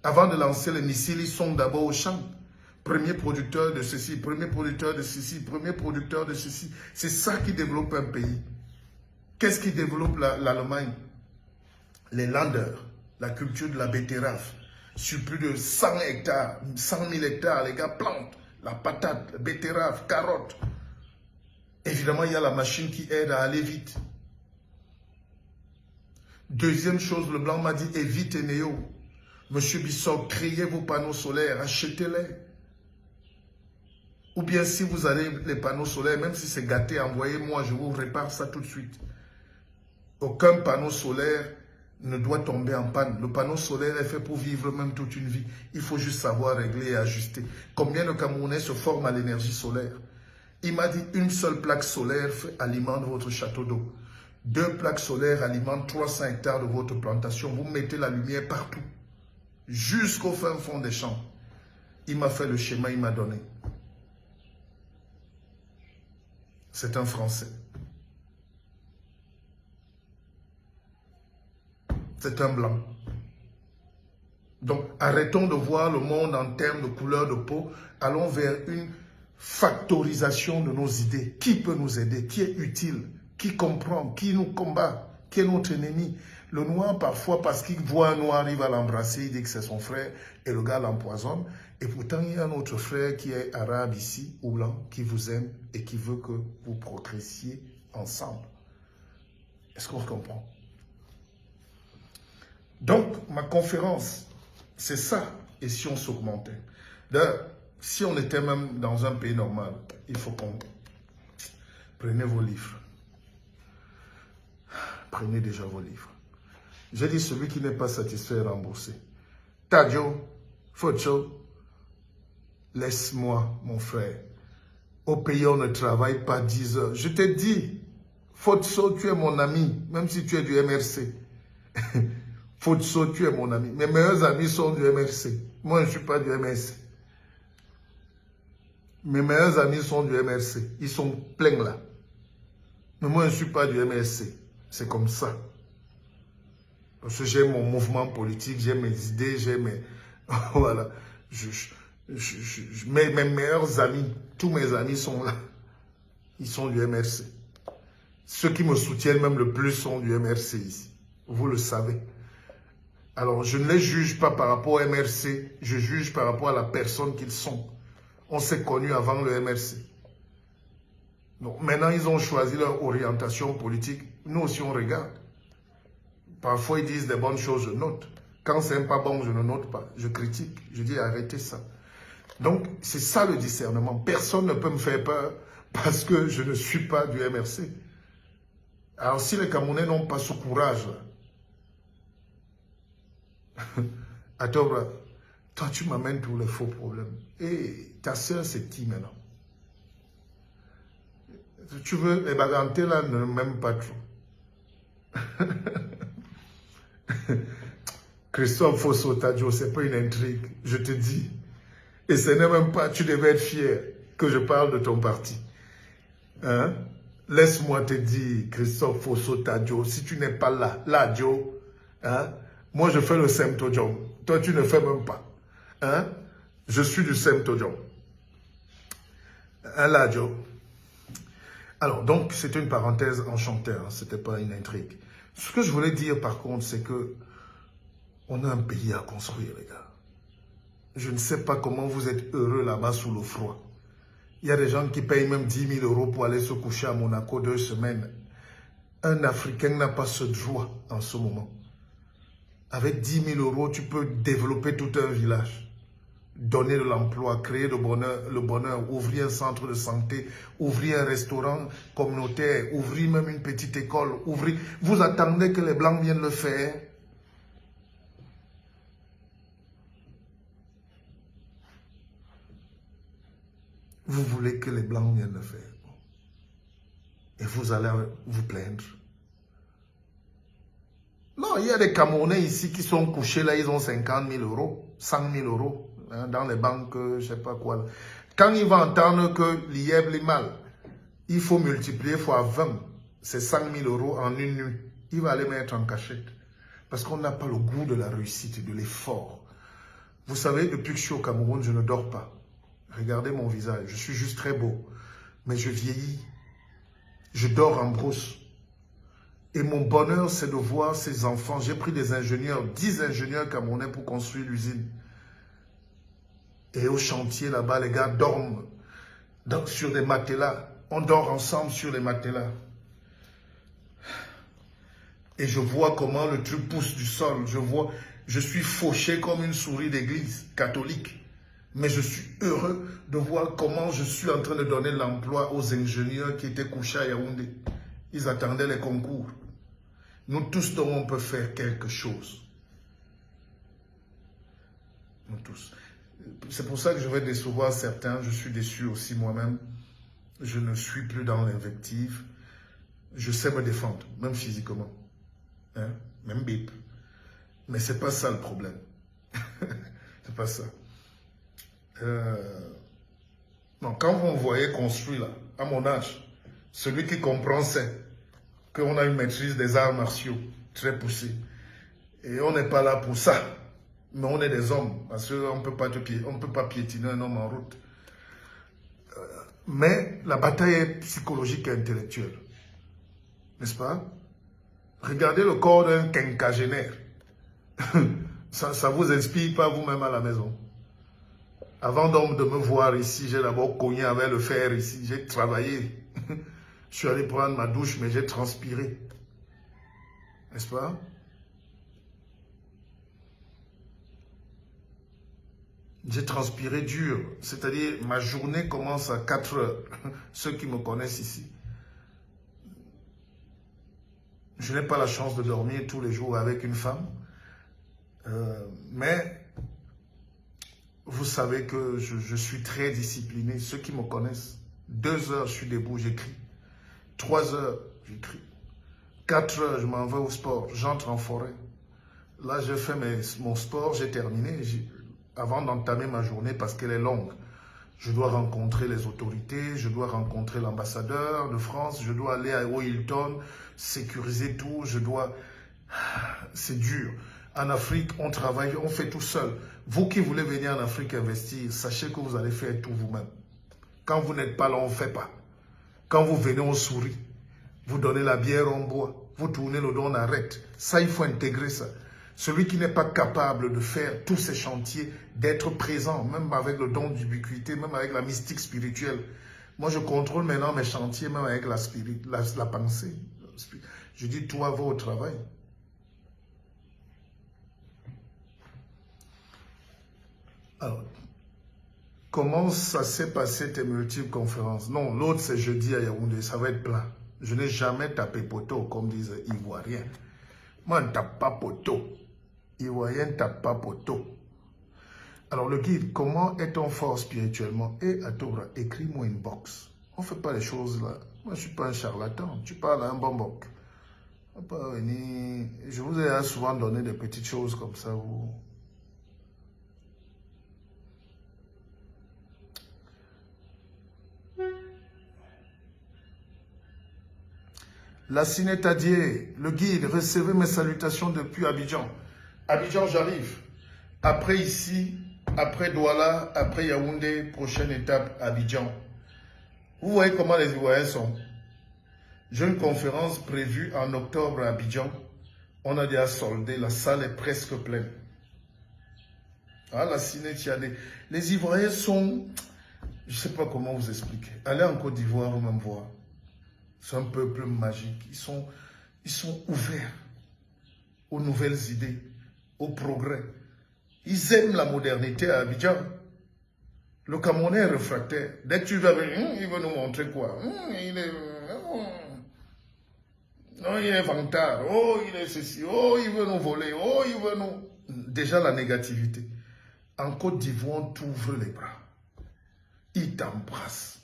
Avant de lancer les missiles, ils sont d'abord au champ. Premier producteur de ceci, premier producteur de ceci, premier producteur de ceci. C'est ça qui développe un pays. Qu'est-ce qui développe l'Allemagne? Les landers, la culture de la betterave. Sur plus de 100 hectares, 100 000 hectares, les gars plantent la patate, la betterave, carotte. Évidemment, il y a la machine qui aide à aller vite. Deuxième chose, le blanc m'a dit, évite Néo. Monsieur Bissot, créez vos panneaux solaires, achetez-les. Ou bien si vous avez les panneaux solaires, même si c'est gâté, envoyez-moi, je vous répare ça tout de suite. Aucun panneau solaire ne doit tomber en panne. Le panneau solaire est fait pour vivre même toute une vie. Il faut juste savoir régler et ajuster. Combien de Camerounais se forment à l'énergie solaire? Il m'a dit, une seule plaque solaire alimente votre château d'eau. 2 plaques solaires alimentent 300 hectares de votre plantation. Vous mettez la lumière partout, jusqu'au fin fond des champs. Il m'a fait le schéma, il m'a donné. C'est un Français. C'est un blanc. Donc, arrêtons de voir le monde en termes de couleur de peau. Allons vers une factorisation de nos idées. Qui peut nous aider? Qui est utile? Qui comprend? Qui nous combat? Qui est notre ennemi? Le noir, parfois, parce qu'il voit un noir, il va l'embrasser, il dit que c'est son frère, et le gars l'empoisonne. Et pourtant, il y a un autre frère qui est arabe ici, ou blanc, qui vous aime et qui veut que vous progressiez ensemble. Est-ce qu'on se comprend? Donc, ma conférence, c'est ça. Et si on s'augmentait? D'ailleurs, si on était même dans un pays normal, il faut qu'on... Prenez vos livres. Prenez déjà vos livres. J'ai dit, celui qui n'est pas satisfait est remboursé. Tadio, Focho, laisse-moi, mon frère. Au pays, on ne travaille pas 10 heures. Je t'ai dit, Focho, tu es mon ami, même si tu es du MRC. Focho, tu es mon ami. Mes meilleurs amis sont du MRC. Moi, je ne suis pas du MRC. Mes meilleurs amis sont du MRC. Ils sont pleins là. Mais moi, je ne suis pas du MSC. C'est comme ça. Parce que j'ai mon mouvement politique, j'ai mes idées, j'ai mes... Voilà. Mes meilleurs amis, tous mes amis sont là. Ils sont du MRC. Ceux qui me soutiennent même le plus sont du MRC ici. Vous le savez. Alors, je ne les juge pas par rapport au MRC, je juge par rapport à la personne qu'ils sont. On s'est connus avant le MRC. Donc, maintenant, ils ont choisi leur orientation politique. Nous aussi, on regarde. Parfois, ils disent des bonnes choses, je note. Quand c'est pas bon, je ne note pas. Je critique. Je dis, arrêtez ça. Donc, c'est ça le discernement. Personne ne peut me faire peur parce que je ne suis pas du MRC. Alors, si les Camerounais n'ont pas ce courage, attends, toi, tu m'amènes tous les faux problèmes. Et ta soeur, c'est qui maintenant? Tu veux, les bagantés là ne m'aiment pas trop. Christophe Fosso-Tadjo, c'est pas une intrigue, je te dis. Et ce n'est même pas, tu devais être fier que je parle de ton parti. Hein? Laisse-moi te dire, Christophe Fosso-Tadjo, si tu n'es pas là, Joe, hein? Moi je fais le Semtojong. Toi tu ne fais même pas. Hein? Je suis du Semtojong. Hein, là, Joe. Alors, donc, c'était une parenthèse enchantée, hein, ce n'était pas une intrigue. Ce que je voulais dire, par contre, c'est que on a un pays à construire, les gars. Je ne sais pas comment vous êtes heureux là-bas sous le froid. Il y a des gens qui payent même 10 000 € pour aller se coucher à Monaco 2 semaines. Un Africain n'a pas ce droit en ce moment. Avec 10 000 €, tu peux développer tout un village. Donner de l'emploi, créer le bonheur, ouvrir un centre de santé, ouvrir un restaurant communautaire, ouvrir même une petite école, ouvrir... Vous attendez que les Blancs viennent le faire? Vous voulez que les Blancs viennent le faire. Et vous allez vous plaindre. Non, il y a des Camerounais ici qui sont couchés là, ils ont 50 000 €, 100 000 € hein, dans les banques, je ne sais pas quoi. Quand ils vont entendre que l'IEB est mal, il faut multiplier fois 20, c'est 100 000 € en une nuit. Il va aller mettre en cachette. Parce qu'on n'a pas le goût de la réussite et de l'effort. Vous savez, depuis que je suis au Cameroun, je ne dors pas. Regardez mon visage, je suis juste très beau. Mais je vieillis. Je dors en brousse. Et mon bonheur, c'est de voir ces enfants. J'ai pris des ingénieurs, 10 ingénieurs camerounais pour construire l'usine. Et au chantier, là-bas, les gars dorment sur des matelas. On dort ensemble sur les matelas. Et je vois comment le truc pousse du sol. Je suis fauché comme une souris d'église catholique. Mais je suis heureux de voir comment je suis en train de donner l'emploi aux ingénieurs qui étaient couchés à Yaoundé. Ils attendaient les concours. Nous tous, donc, on peut faire quelque chose. Nous tous. C'est pour ça que je vais décevoir certains. Je suis déçu aussi moi-même. Je ne suis plus dans l'invective. Je sais me défendre, même physiquement. Hein? Même bip. Mais c'est pas ça le problème. C'est pas ça. Non, quand vous me voyez construit là, à mon âge, celui qui comprend c'est qu'on a une maîtrise des arts martiaux très poussée. Et on n'est pas là pour ça. Mais on est des hommes. Parce qu'on ne peut pas piétiner un homme en route. Mais la bataille est psychologique et intellectuelle. N'est-ce pas? Regardez le corps d'un quinquagénaire. Ça ne vous inspire pas vous-même à la maison. Avant donc de me voir ici, j'ai d'abord cogné avec le fer ici. J'ai travaillé. Je suis allé prendre ma douche, mais j'ai transpiré. N'est-ce pas? J'ai transpiré dur. C'est-à-dire, ma journée commence à 4 heures. Ceux qui me connaissent ici. Je n'ai pas la chance de dormir tous les jours avec une femme. Mais vous savez que je suis très discipliné. Ceux qui me connaissent, 2 heures, je suis debout, j'écris. 3 heures, j'écris. 4 heures, je m'en vais au sport, j'entre en forêt. Là, j'ai fait mon sport, j'ai terminé. Avant d'entamer ma journée, parce qu'elle est longue, Je dois rencontrer les autorités, je dois rencontrer l'ambassadeur de France, je dois aller au Hilton, sécuriser tout, je dois... C'est dur. En Afrique, on travaille, on fait tout seul. Vous qui voulez venir en Afrique investir, sachez que vous allez faire tout vous-même. Quand vous n'êtes pas là, on ne fait pas. Quand vous venez, on sourit. Vous donnez la bière, on boit. Vous tournez le dos, on arrête. Ça, il faut intégrer ça. Celui qui n'est pas capable de faire tous ces chantiers, d'être présent, même avec le don d'ubiquité, même avec la mystique spirituelle. Moi, je contrôle maintenant mes chantiers, même avec la pensée. Je dis, toi, va au travail. Alors, comment ça s'est passé tes multiples conférences? Non, l'autre c'est jeudi à Yaoundé, ça va être plein. Je n'ai jamais tapé poteau, comme disent les Ivoiriens. Moi, je ne tape pas poteau. Ivoirien ne tape pas poteau. Alors, le guide, comment est-on fort spirituellement? Et à Tobra, écris-moi une box. On ne fait pas les choses là. Moi, je ne suis pas un charlatan. Tu parles à un bambok. On peut venir. Je vous ai souvent donné des petites choses comme ça. La Cinétadier, le guide, recevez mes salutations depuis Abidjan. Abidjan, j'arrive. Après ici, après Douala, après Yaoundé, prochaine étape, Abidjan. Vous voyez comment les Ivoiriens sont. J'ai une conférence prévue en octobre à Abidjan. On a déjà soldé, la salle est presque pleine. Ah, la Cinétadier. Les Ivoiriens sont... Je ne sais pas comment vous expliquer. Allez en Côte d'Ivoire, vous même voir. C'est un peuple magique. Ils sont ouverts aux nouvelles idées, au progrès. Ils aiment la modernité à Abidjan. Le Camerounais est réfractaire. Dès que tu vas venir, il veut nous montrer quoi? Il est vantard. Oh, il est ceci. Oh, il veut nous voler. Oh, il veut nous... Déjà la négativité. En Côte d'Ivoire, on t'ouvre les bras. Il t'embrasse.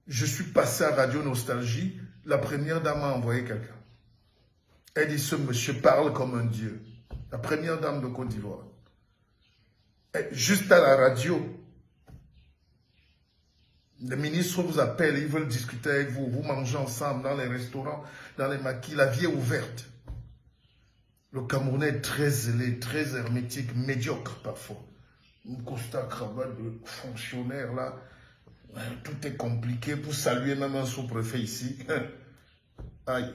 Je suis passé à Radio Nostalgie, la première dame m'a envoyé quelqu'un. Elle dit, ce monsieur parle comme un dieu. La première dame de Côte d'Ivoire. Juste à la radio, les ministres vous appellent, ils veulent discuter avec vous, vous mangez ensemble dans les restaurants, dans les maquis, la vie est ouverte. Le Camerounais est très zélé, très hermétique, médiocre parfois. Une costard cravate de fonctionnaire là. Tout est compliqué pour saluer même un sous-préfet ici. Aïe.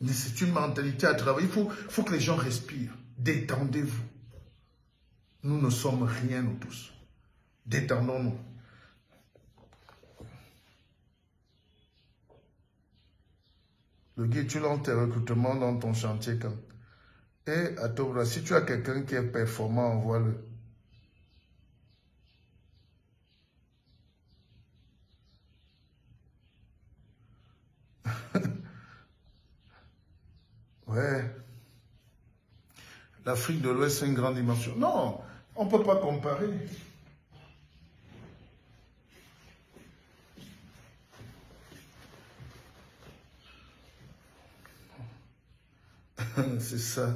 Mais c'est une mentalité à travailler. Il faut que les gens respirent. Détendez-vous. Nous ne sommes rien, nous tous. Détendons-nous. Le guide, tu lances tes recrutements dans ton chantier quand. Et à Tobra, si tu as quelqu'un qui est performant, envoie-le. Ouais. L'Afrique de l'Ouest, c'est une grande dimension. Non, on ne peut pas comparer. C'est ça.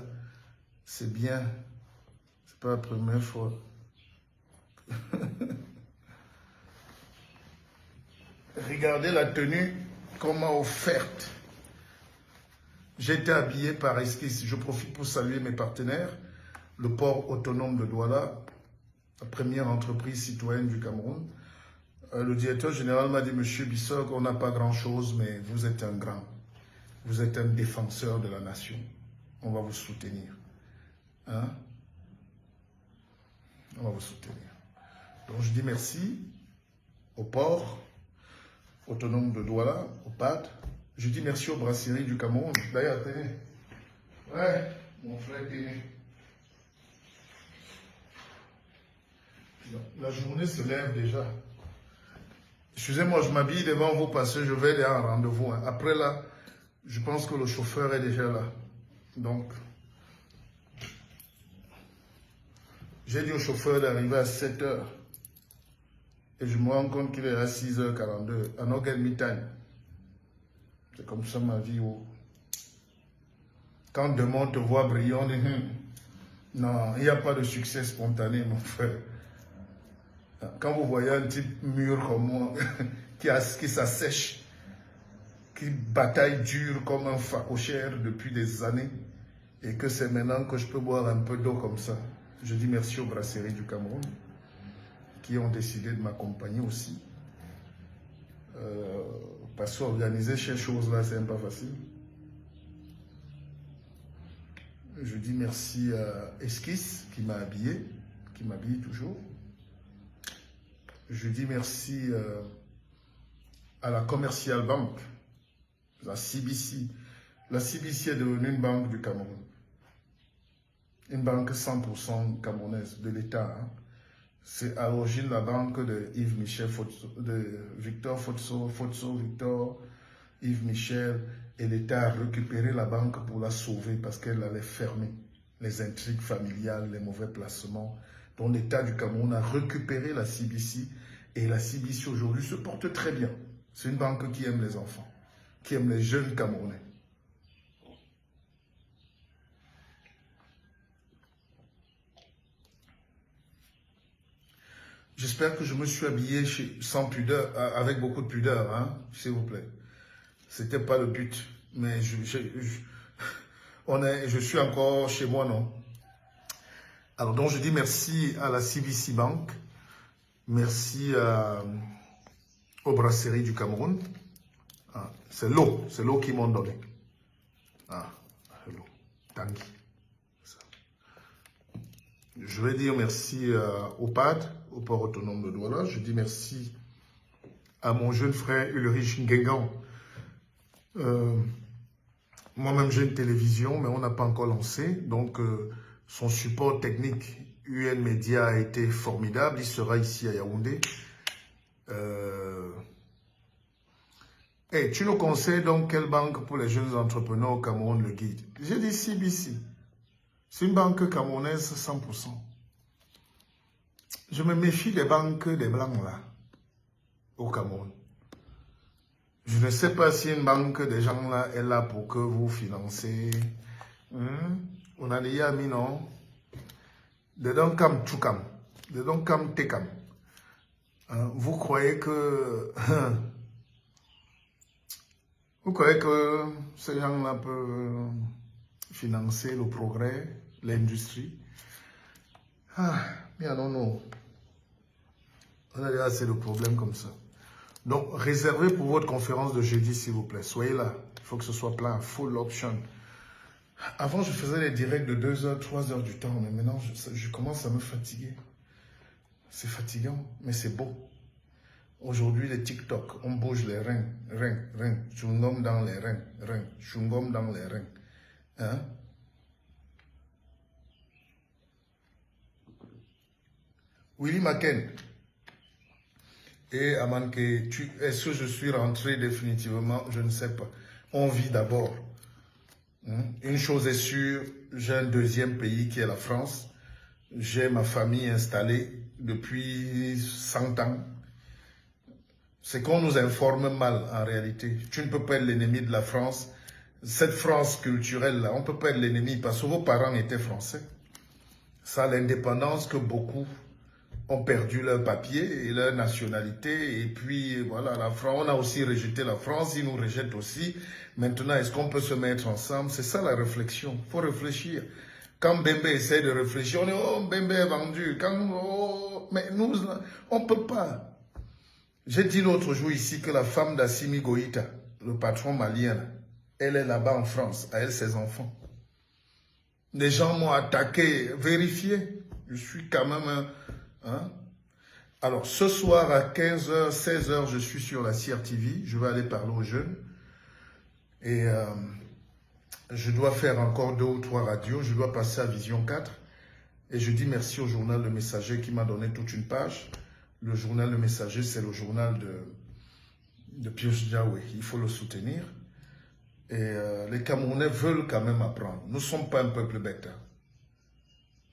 C'est bien. C'est pas la première fois. Regardez la tenue qu'on m'a offerte. J'ai été habillé par Esquisse. Je profite pour saluer mes partenaires. Le port autonome de Douala, la première entreprise citoyenne du Cameroun. Le directeur général m'a dit, Monsieur Bissok, on n'a pas grand-chose, mais vous êtes un grand. Vous êtes un défenseur de la nation. On va vous soutenir. Hein? On va vous soutenir. Donc je dis merci au port autonome de Douala, au PAD. Je dis merci aux brasseries du Cameroun. D'ailleurs, tenez. Ouais, mon frère tenez. La journée se lève déjà. Excusez-moi, je m'habille devant vous parce que je vais aller à un rendez-vous. Hein. Après là, je pense que le chauffeur est déjà là. Donc, j'ai dit au chauffeur d'arriver à 7 h. Et je me rends compte qu'il est à 6 h 42, à no get me time. C'est comme ça ma vie. Oh. Quand demain on te voit brillant, on dit, non, il n'y a pas de succès spontané, mon frère. Quand vous voyez un type mûr comme moi, qui s'assèche, qui bataille dur comme un phacochère depuis des années, et que c'est maintenant que je peux boire un peu d'eau comme ça, je dis merci aux brasseries du Cameroun, qui ont décidé de m'accompagner aussi. Parce qu'organiser ces choses-là, c'est pas facile. Je dis merci à Esquisse qui m'a habillé, qui m'habille toujours. Je dis merci à la Commercial Bank, la CBC. La CBC est devenue une banque du Cameroun. Une banque 100% camerounaise de l'État. Hein. C'est à l'origine la banque de Yves Michel, de Victor Fotso, Victor, Yves Michel. Et l'État a récupéré la banque pour la sauver parce qu'elle allait fermer les intrigues familiales, les mauvais placements. Donc l'État du Cameroun a récupéré la CBC et la CBC aujourd'hui se porte très bien. C'est une banque qui aime les enfants, qui aime les jeunes Camerounais. J'espère que je me suis habillé sans pudeur, avec beaucoup de pudeur, hein, s'il vous plaît. C'était pas le but, mais je suis encore chez moi, non? Alors donc je dis merci à la CBC Bank, merci aux brasseries du Cameroun. Ah, c'est l'eau qu'ils m'ont donné. Ah, l'eau, Tanguy. Je vais dire merci au PAD, au port autonome de Douala. Je dis merci à mon jeune frère Ulrich Ngengan. Moi-même, j'ai une télévision, mais on n'a pas encore lancé. Donc, son support technique, UN Media, a été formidable. Il sera ici à Yaoundé. Hey, tu nous conseilles donc quelle banque pour les jeunes entrepreneurs au Cameroun, le guide? J'ai dit CBC. C'est une banque camerounaise 100%. Je me méfie des banques des Blancs là, au Cameroun. Je ne sais pas si une banque des gens là est là pour que vous financez. On a dit ami non. They don't come to come. They don't come to come. Vous croyez que ces gens là peuvent financer le progrès, l'industrie? Mais non, non. On a déjà assez de problèmes comme ça. Donc, réservez pour votre conférence de jeudi, s'il vous plaît. Soyez là. Il faut que ce soit plein, full option. Avant, je faisais les directs de 2 heures, 3 heures du temps, mais maintenant, je commence à me fatiguer. C'est fatigant, mais c'est beau. Aujourd'hui, les TikTok, on bouge les reins, chungom dans les reins, chungom dans les reins. Hein? Willy Maken. Et Amanke, est-ce que je suis rentré définitivement? Je ne sais pas. On vit d'abord. Une chose est sûre, j'ai un deuxième pays qui est la France. J'ai ma famille installée depuis 100 ans. C'est qu'on nous informe mal en réalité. Tu ne peux pas être l'ennemi de la France. Cette France culturelle-là, on ne peut pas être l'ennemi parce que vos parents étaient français. Ça, l'indépendance que beaucoup ont perdu leur papier et leur nationalité. Et puis, voilà, la France, on a aussi rejeté la France, ils nous rejettent aussi. Maintenant, est-ce qu'on peut se mettre ensemble? C'est ça la réflexion. Il faut réfléchir. Quand Bembe essaie de réfléchir, on dit, oh, Bembe est vendu. Mais nous, on ne peut pas. J'ai dit l'autre jour ici que la femme d'Assimi Goïta, le patron malien, elle est là-bas en France, à elle, ses enfants. Les gens m'ont attaqué, vérifié. Je suis quand même... Alors, ce soir à 15h, 16h, je suis sur la CRTV. Je vais aller parler aux jeunes. Et je dois faire encore 2 ou 3 radios. Je dois passer à Vision 4. Et je dis merci au journal Le Messager qui m'a donné toute une page. Le journal Le Messager, c'est le journal de Pius Diawé. Il faut le soutenir. Et les Camerounais veulent quand même apprendre. Nous ne sommes pas un peuple bête.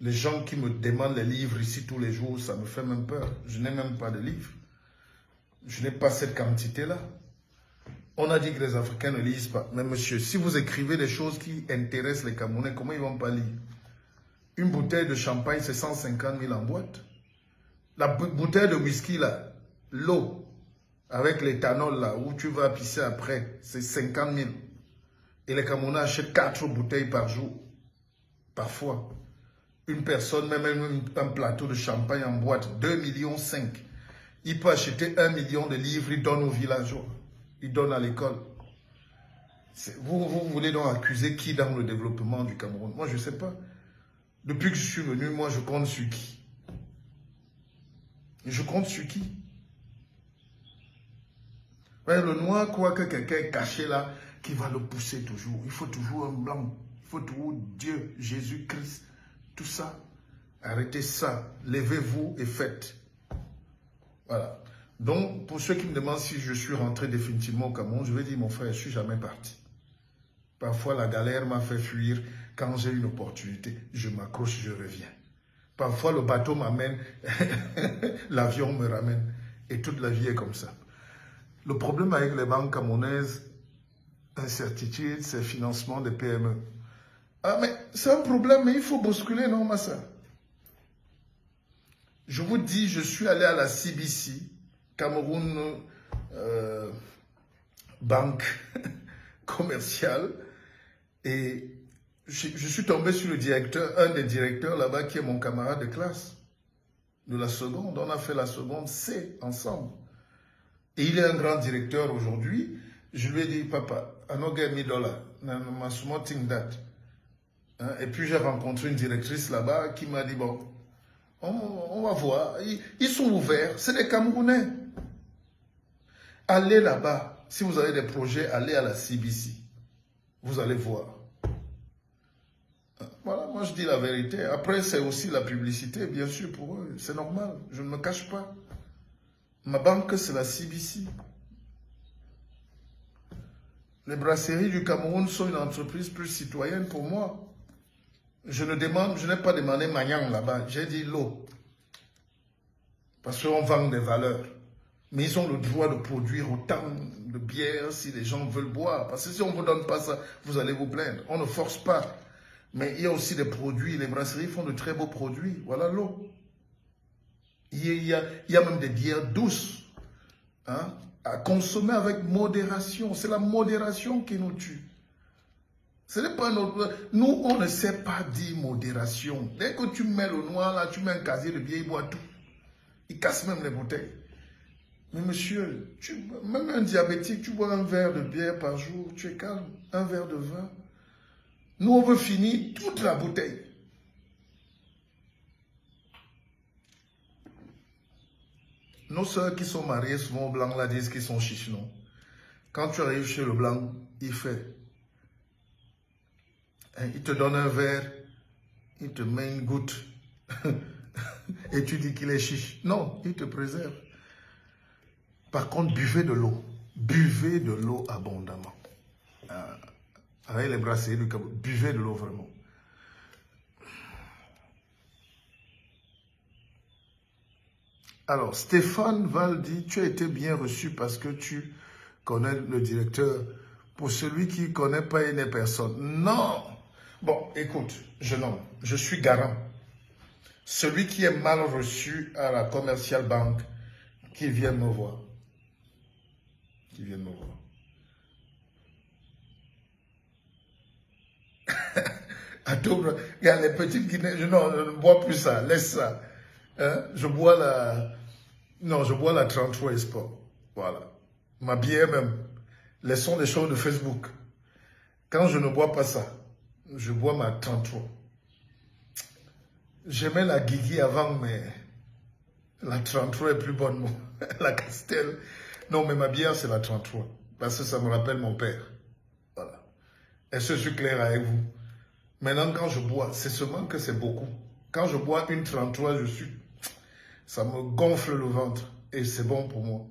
Les gens qui me demandent les livres ici tous les jours, ça me fait même peur. Je n'ai même pas de livres. Je n'ai pas cette quantité-là. On a dit que les Africains ne lisent pas. Mais monsieur, si vous écrivez des choses qui intéressent les Camerounais, comment ils ne vont pas lire? Une bouteille de champagne, c'est 150 000 en boîte. La bouteille de whisky, là, l'eau, avec l'éthanol, là, où tu vas pisser après, c'est 50 000. Et les Camerounais achètent 4 bouteilles par jour, parfois. Une personne, même un plateau de champagne en boîte, 2,5 millions. Il peut acheter 1 million de livres, il donne aux villageois, il donne à l'école. Vous voulez donc accuser qui dans le développement du Cameroun? Moi, je ne sais pas. Depuis que je suis venu, moi, je compte sur qui? Je compte sur qui? Ouais, le noir, quoi que quelqu'un est caché là, qui va le pousser toujours. Il faut toujours un blanc. Il faut toujours Dieu, Jésus-Christ. Tout ça. Arrêtez ça. Levez-vous et faites. Voilà. Donc, pour ceux qui me demandent si je suis rentré définitivement au Cameroun, je vais dire, mon frère, je ne suis jamais parti. Parfois, la galère m'a fait fuir. Quand j'ai une opportunité, je m'accroche, je reviens. Parfois, le bateau m'amène, l'avion me ramène. Et toute la vie est comme ça. Le problème avec les banques camerounaises, incertitude, c'est le financement des PME. Ah, mais c'est un problème, mais il faut bousculer, non, Massa? Je vous dis, je suis allé à la CBC, Cameroun Banque Commerciale, et je suis tombé sur le directeur, un des directeurs là-bas qui est mon camarade de classe, de la seconde. On a fait la seconde C ensemble. Et il est un grand directeur aujourd'hui. Je lui ai dit, papa, I don't get $1, my small thing that. Et puis j'ai rencontré une directrice là-bas qui m'a dit, bon, on va voir. Ils sont ouverts, c'est des Camerounais. Allez là-bas. Si vous avez des projets, allez à la CBC. Vous allez voir. Voilà, moi je dis la vérité. Après, c'est aussi la publicité, bien sûr, pour eux. C'est normal, je ne me cache pas. Ma banque, c'est la CBC. Les brasseries du Cameroun sont une entreprise plus citoyenne pour moi. Je n'ai pas demandé Magnang là-bas, j'ai dit l'eau. Parce qu'on vend des valeurs. Mais ils ont le droit de produire autant de bière si les gens veulent boire. Parce que si on ne vous donne pas ça, vous allez vous plaindre. On ne force pas. Mais il y a aussi des produits. Les brasseries font de très beaux produits. Voilà l'eau. Il y a même des bières douces. Hein, à consommer avec modération. C'est la modération qui nous tue. Ce n'est pas notre... Nous, on ne sait pas dire modération. Dès que tu mets le noir là, tu mets un casier de bière, il boit tout. Il casse même les bouteilles. Mais monsieur, même un diabétique, tu bois un verre de bière par jour, tu es calme. Un verre de vin. Nous, on veut finir toute la bouteille. Nos soeurs qui sont mariées souvent au blanc là disent qu'ils sont chichenons. Quand tu arrives chez le blanc, il fait. Il te donne un verre, il te met une goutte et tu dis qu'il est chiche. Non, il te préserve. Par contre, buvez de l'eau. Buvez de l'eau abondamment. Avec les brasseries du Cameroun, buvez de l'eau vraiment. Alors, Stéphane Val dit, tu as été bien reçu parce que tu connais le directeur. Pour celui qui ne connaît pas, il n'est personne. Non. Bon, écoute, jeune homme, je suis garant. Celui qui est mal reçu à la Commercial Bank, qu'il vienne me voir. Qu'il vienne me voir. Regarde, les petites Guinéens, non, je ne bois plus ça, laisse ça. Hein? Je bois la 33 Sport. Voilà. Ma bière même. Laissons les choses de Facebook. Quand je ne bois pas ça, je bois ma 33. J'aimais la Guigui avant, mais la 33 est plus bonne. La Castel. Non, mais ma bière, c'est la 33. Parce que ça me rappelle mon père. Voilà. Est-ce que je suis clair avec vous? Maintenant, quand je bois, c'est seulement que c'est beaucoup. Quand je bois une 33, ça me gonfle le ventre. Et c'est bon pour moi.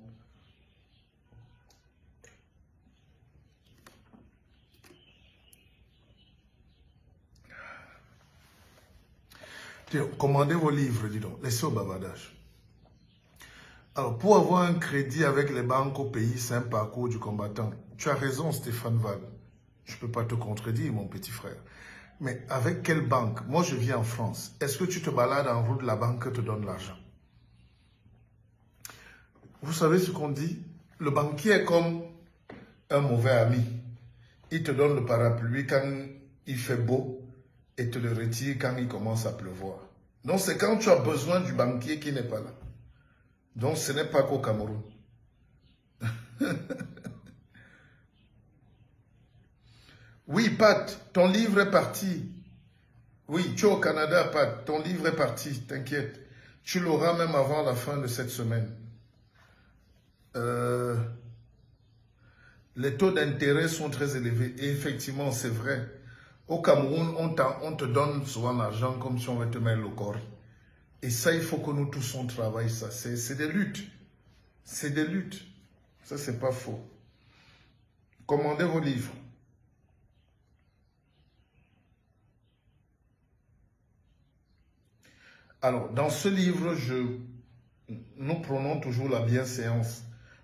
Commandez vos livres, dis donc. Laissez au bavardage. Alors, pour avoir un crédit avec les banques au pays, c'est un parcours du combattant. Tu as raison, Stéphane Val. Je ne peux pas te contredire, mon petit frère. Mais avec quelle banque? Moi, je vis en France. Est-ce que tu te balades en route, la banque te donne l'argent? Vous savez ce qu'on dit? Le banquier est comme un mauvais ami. Il te donne le parapluie quand il fait beau et te le retire quand il commence à pleuvoir. Donc c'est quand tu as besoin du banquier qui n'est pas là. Donc ce n'est pas qu'au Cameroun. Oui, Pat, ton livre est parti. Oui, tu es au Canada, Pat, ton livre est parti, t'inquiète. Tu l'auras même avant la fin de cette semaine. Les taux d'intérêt sont très élevés. Et effectivement, c'est vrai. Au Cameroun, on te donne souvent l'argent comme si on veut te mettre le corps. Et ça, il faut que nous tous on travaille ça. C'est des luttes. C'est des luttes. Ça, c'est pas faux. Commandez vos livres. Alors, dans ce livre, nous prenons toujours la bienséance,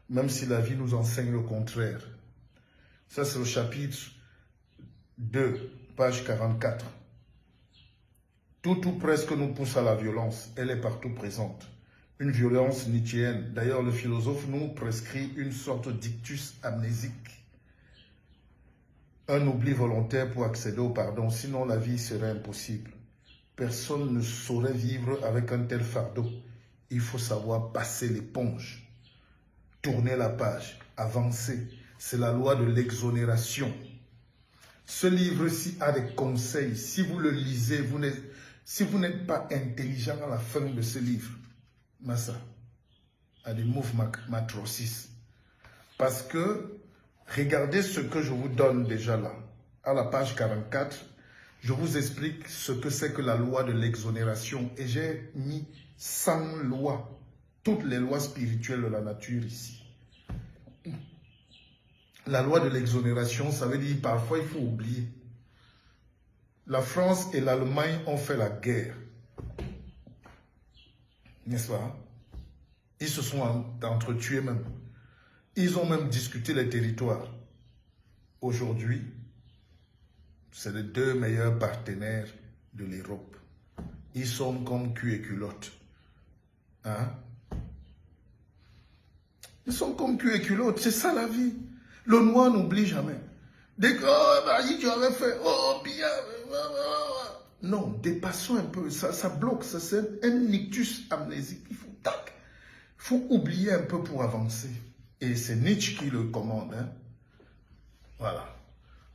même si la vie nous enseigne le contraire. Ça, c'est le chapitre 2, page 44. Tout ou presque nous pousse à la violence. Elle est partout présente. Une violence nietzschéenne. D'ailleurs, le philosophe nous prescrit une sorte d'ictus amnésique. Un oubli volontaire pour accéder au pardon, sinon la vie serait impossible. Personne ne saurait vivre avec un tel fardeau. Il faut savoir passer l'éponge, tourner la page, avancer. C'est la loi de l'exonération. Ce livre-ci a des conseils. Si vous le lisez, si vous n'êtes pas intelligent à la fin de ce livre, Massa, à des moves matrocis. Parce que, regardez ce que je vous donne déjà là, à la page 44, je vous explique ce que c'est que la loi de l'exonération. Et j'ai mis 100 lois, toutes les lois spirituelles de la nature ici. La loi de l'exonération, ça veut dire parfois il faut oublier. La France et l'Allemagne ont fait la guerre. N'est-ce pas? Ils se sont entretués même. Ils ont même discuté les territoires. Aujourd'hui, c'est les deux meilleurs partenaires de l'Europe. Ils sont comme cul et culotte. Hein? Ils sont comme cul et culotte. C'est ça la vie. Le noir n'oublie jamais. Dès que, oh, tu avais fait, oh, bien. Non, dépassons un peu. Ça bloque. Ça, c'est un ictus amnésique. Il faut oublier un peu pour avancer. Et c'est Nietzsche qui le commande. Hein? Voilà.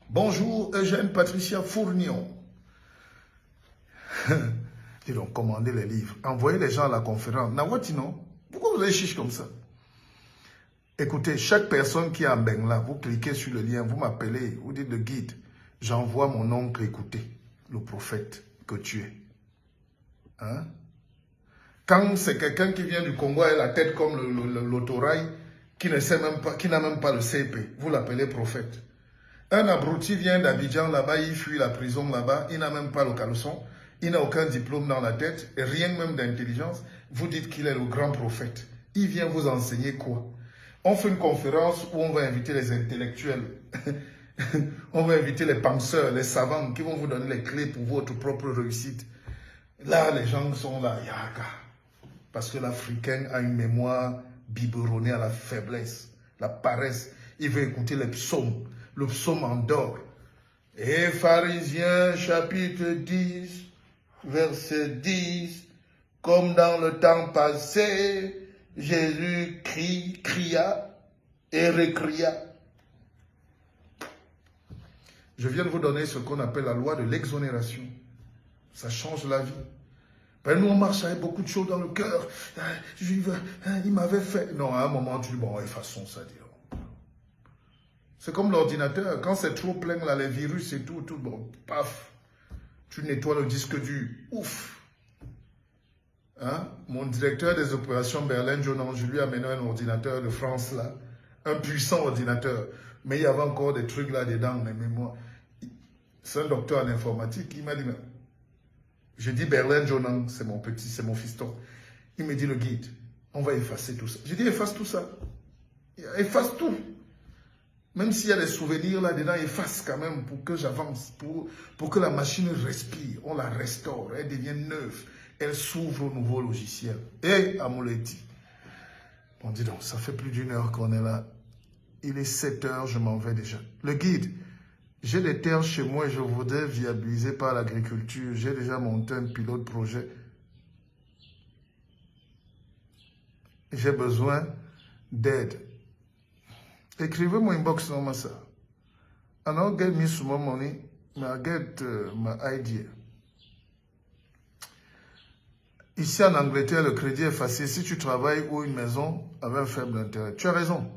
Bonjour Eugène Patricia Fournion. Dis donc, commandez les livres. Envoyez les gens à la conférence. Nawatino, pourquoi vous avez chiche comme ça? Écoutez, chaque personne qui est en Bengla, vous cliquez sur le lien, vous m'appelez, vous dites le guide. J'envoie mon oncle écouter, le prophète que tu es. Hein? Quand c'est quelqu'un qui vient du Congo et la tête comme l'autorail, qui n'a même pas le CP, vous l'appelez prophète. Un abruti vient d'Abidjan là-bas, il fuit la prison là-bas, il n'a même pas le caleçon, il n'a aucun diplôme dans la tête, et rien même d'intelligence, vous dites qu'il est le grand prophète. Il vient vous enseigner quoi? On fait une conférence où on va inviter les intellectuels, on va inviter les penseurs, les savants qui vont vous donner les clés pour votre propre réussite. Là, les gens sont là, yaga, parce que l'Africain a une mémoire biberonnée à la faiblesse, la paresse. Il veut écouter les psaumes. Le psaume endort. Et Pharisiens, chapitre 10, verset 10, comme dans le temps passé, Jésus cria et recria. Je viens de vous donner ce qu'on appelle la loi de l'exonération. Ça change la vie. Ben, nous, on marche avec beaucoup de choses dans le cœur. Il m'avait fait. Non, à un moment, tu dis, bon, effaçons ça, dire. C'est comme l'ordinateur. Quand c'est trop plein, là, les virus et tout, bon, paf, tu nettoies le disque dur. Ouf. Hein? Mon directeur des opérations Berlin Jonan, je lui ai amené un ordinateur de France, là. Un puissant ordinateur. Mais il y avait encore des trucs là-dedans, mes mémoires. C'est un docteur en informatique. Il m'a dit, je dis Berlin Jonan, c'est mon petit, c'est mon fiston. Il me dit, le guide, on va effacer tout ça. J'ai dit, efface tout ça. Efface tout. Même s'il y a des souvenirs là-dedans, efface quand même pour que j'avance, pour que la machine respire, on la restaure, elle devient neuve, elle s'ouvre au nouveau logiciel. Et Amoleti, On dit donc, ça fait plus d'1 heure qu'on est là. Il est 7 heures, je m'en vais déjà. Le guide, j'ai des terres chez moi et je voudrais viabiliser par l'agriculture. J'ai déjà monté un pilote projet. J'ai besoin d'aide. Écrivez-moi inbox non ça. I don't get me some more money, but I get my idea. Ici en Angleterre, le crédit est facile si tu travailles ou une maison avec un faible intérêt. Tu as raison.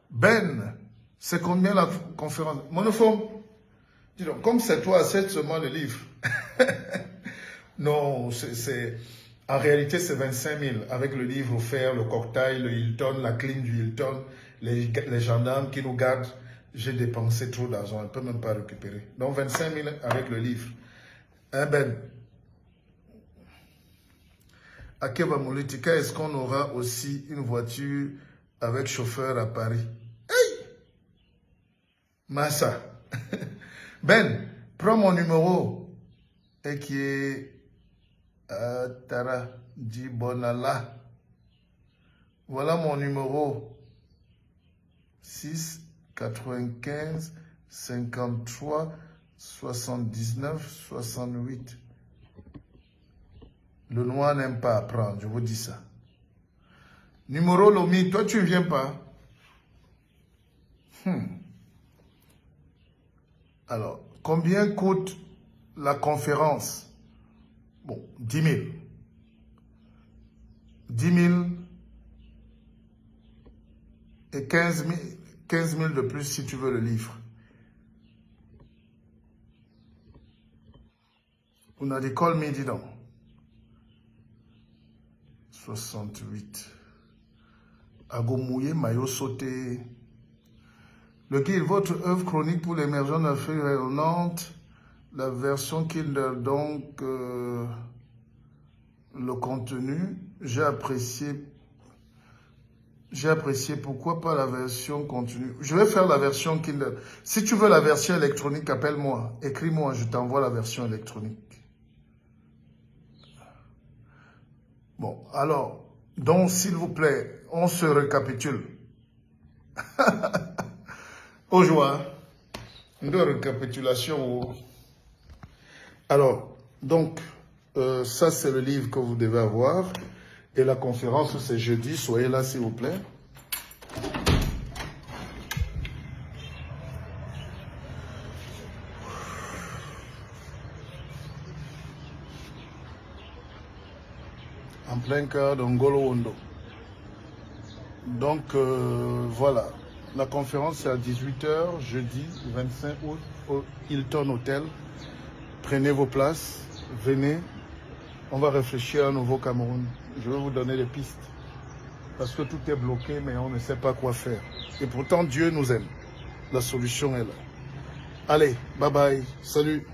Ben, c'est combien la conférence? Monoforme. Dis donc, comme c'est toi, achète seulement le livre. Non, en réalité, c'est 25 000 avec le livre offert, le cocktail, le Hilton, la clim du Hilton, les gendarmes qui nous gardent. J'ai dépensé trop d'argent, on ne peut même pas récupérer. Donc 25 000 avec le livre. Hein Ben? À Keba Molitika, est-ce qu'on aura aussi une voiture avec chauffeur à Paris? Hey! Massa. Ben, prends mon numéro. Et qui est Tara Dibonala. Voilà mon numéro. 6 95 53 79 68. Le noir n'aime pas apprendre, je vous dis ça. Numéro Lomi, toi tu ne viens pas. Alors, combien coûte la conférence? Bon, 10 000. 10 000 et 15 000 de plus si tu veux le livre. On a des call me, dis donc. 68. Agomouye, maillot sauté. Le guide, votre œuvre chronique pour l'émergence d'Afrique rayonnante, la version Kindle, donc le contenu, j'ai apprécié. Pourquoi pas la version continue? Je vais faire la version Kindle. Si tu veux la version électronique, appelle-moi. Écris-moi, je t'envoie la version électronique. Bon, alors, donc, s'il vous plaît, on se récapitule. Au joie, de récapitulation. Alors, donc, ça c'est le livre que vous devez avoir. Et la conférence, c'est jeudi. Soyez là, s'il vous plaît. En plein cœur d'Ongolo Wondo. Donc, voilà. La conférence, c'est à 18 h, jeudi 25 août, au Hilton Hotel. Prenez vos places, venez. On va réfléchir à un nouveau Cameroun. Je vais vous donner des pistes. Parce que tout est bloqué, mais on ne sait pas quoi faire. Et pourtant, Dieu nous aime. La solution est là. Allez, bye bye. Salut.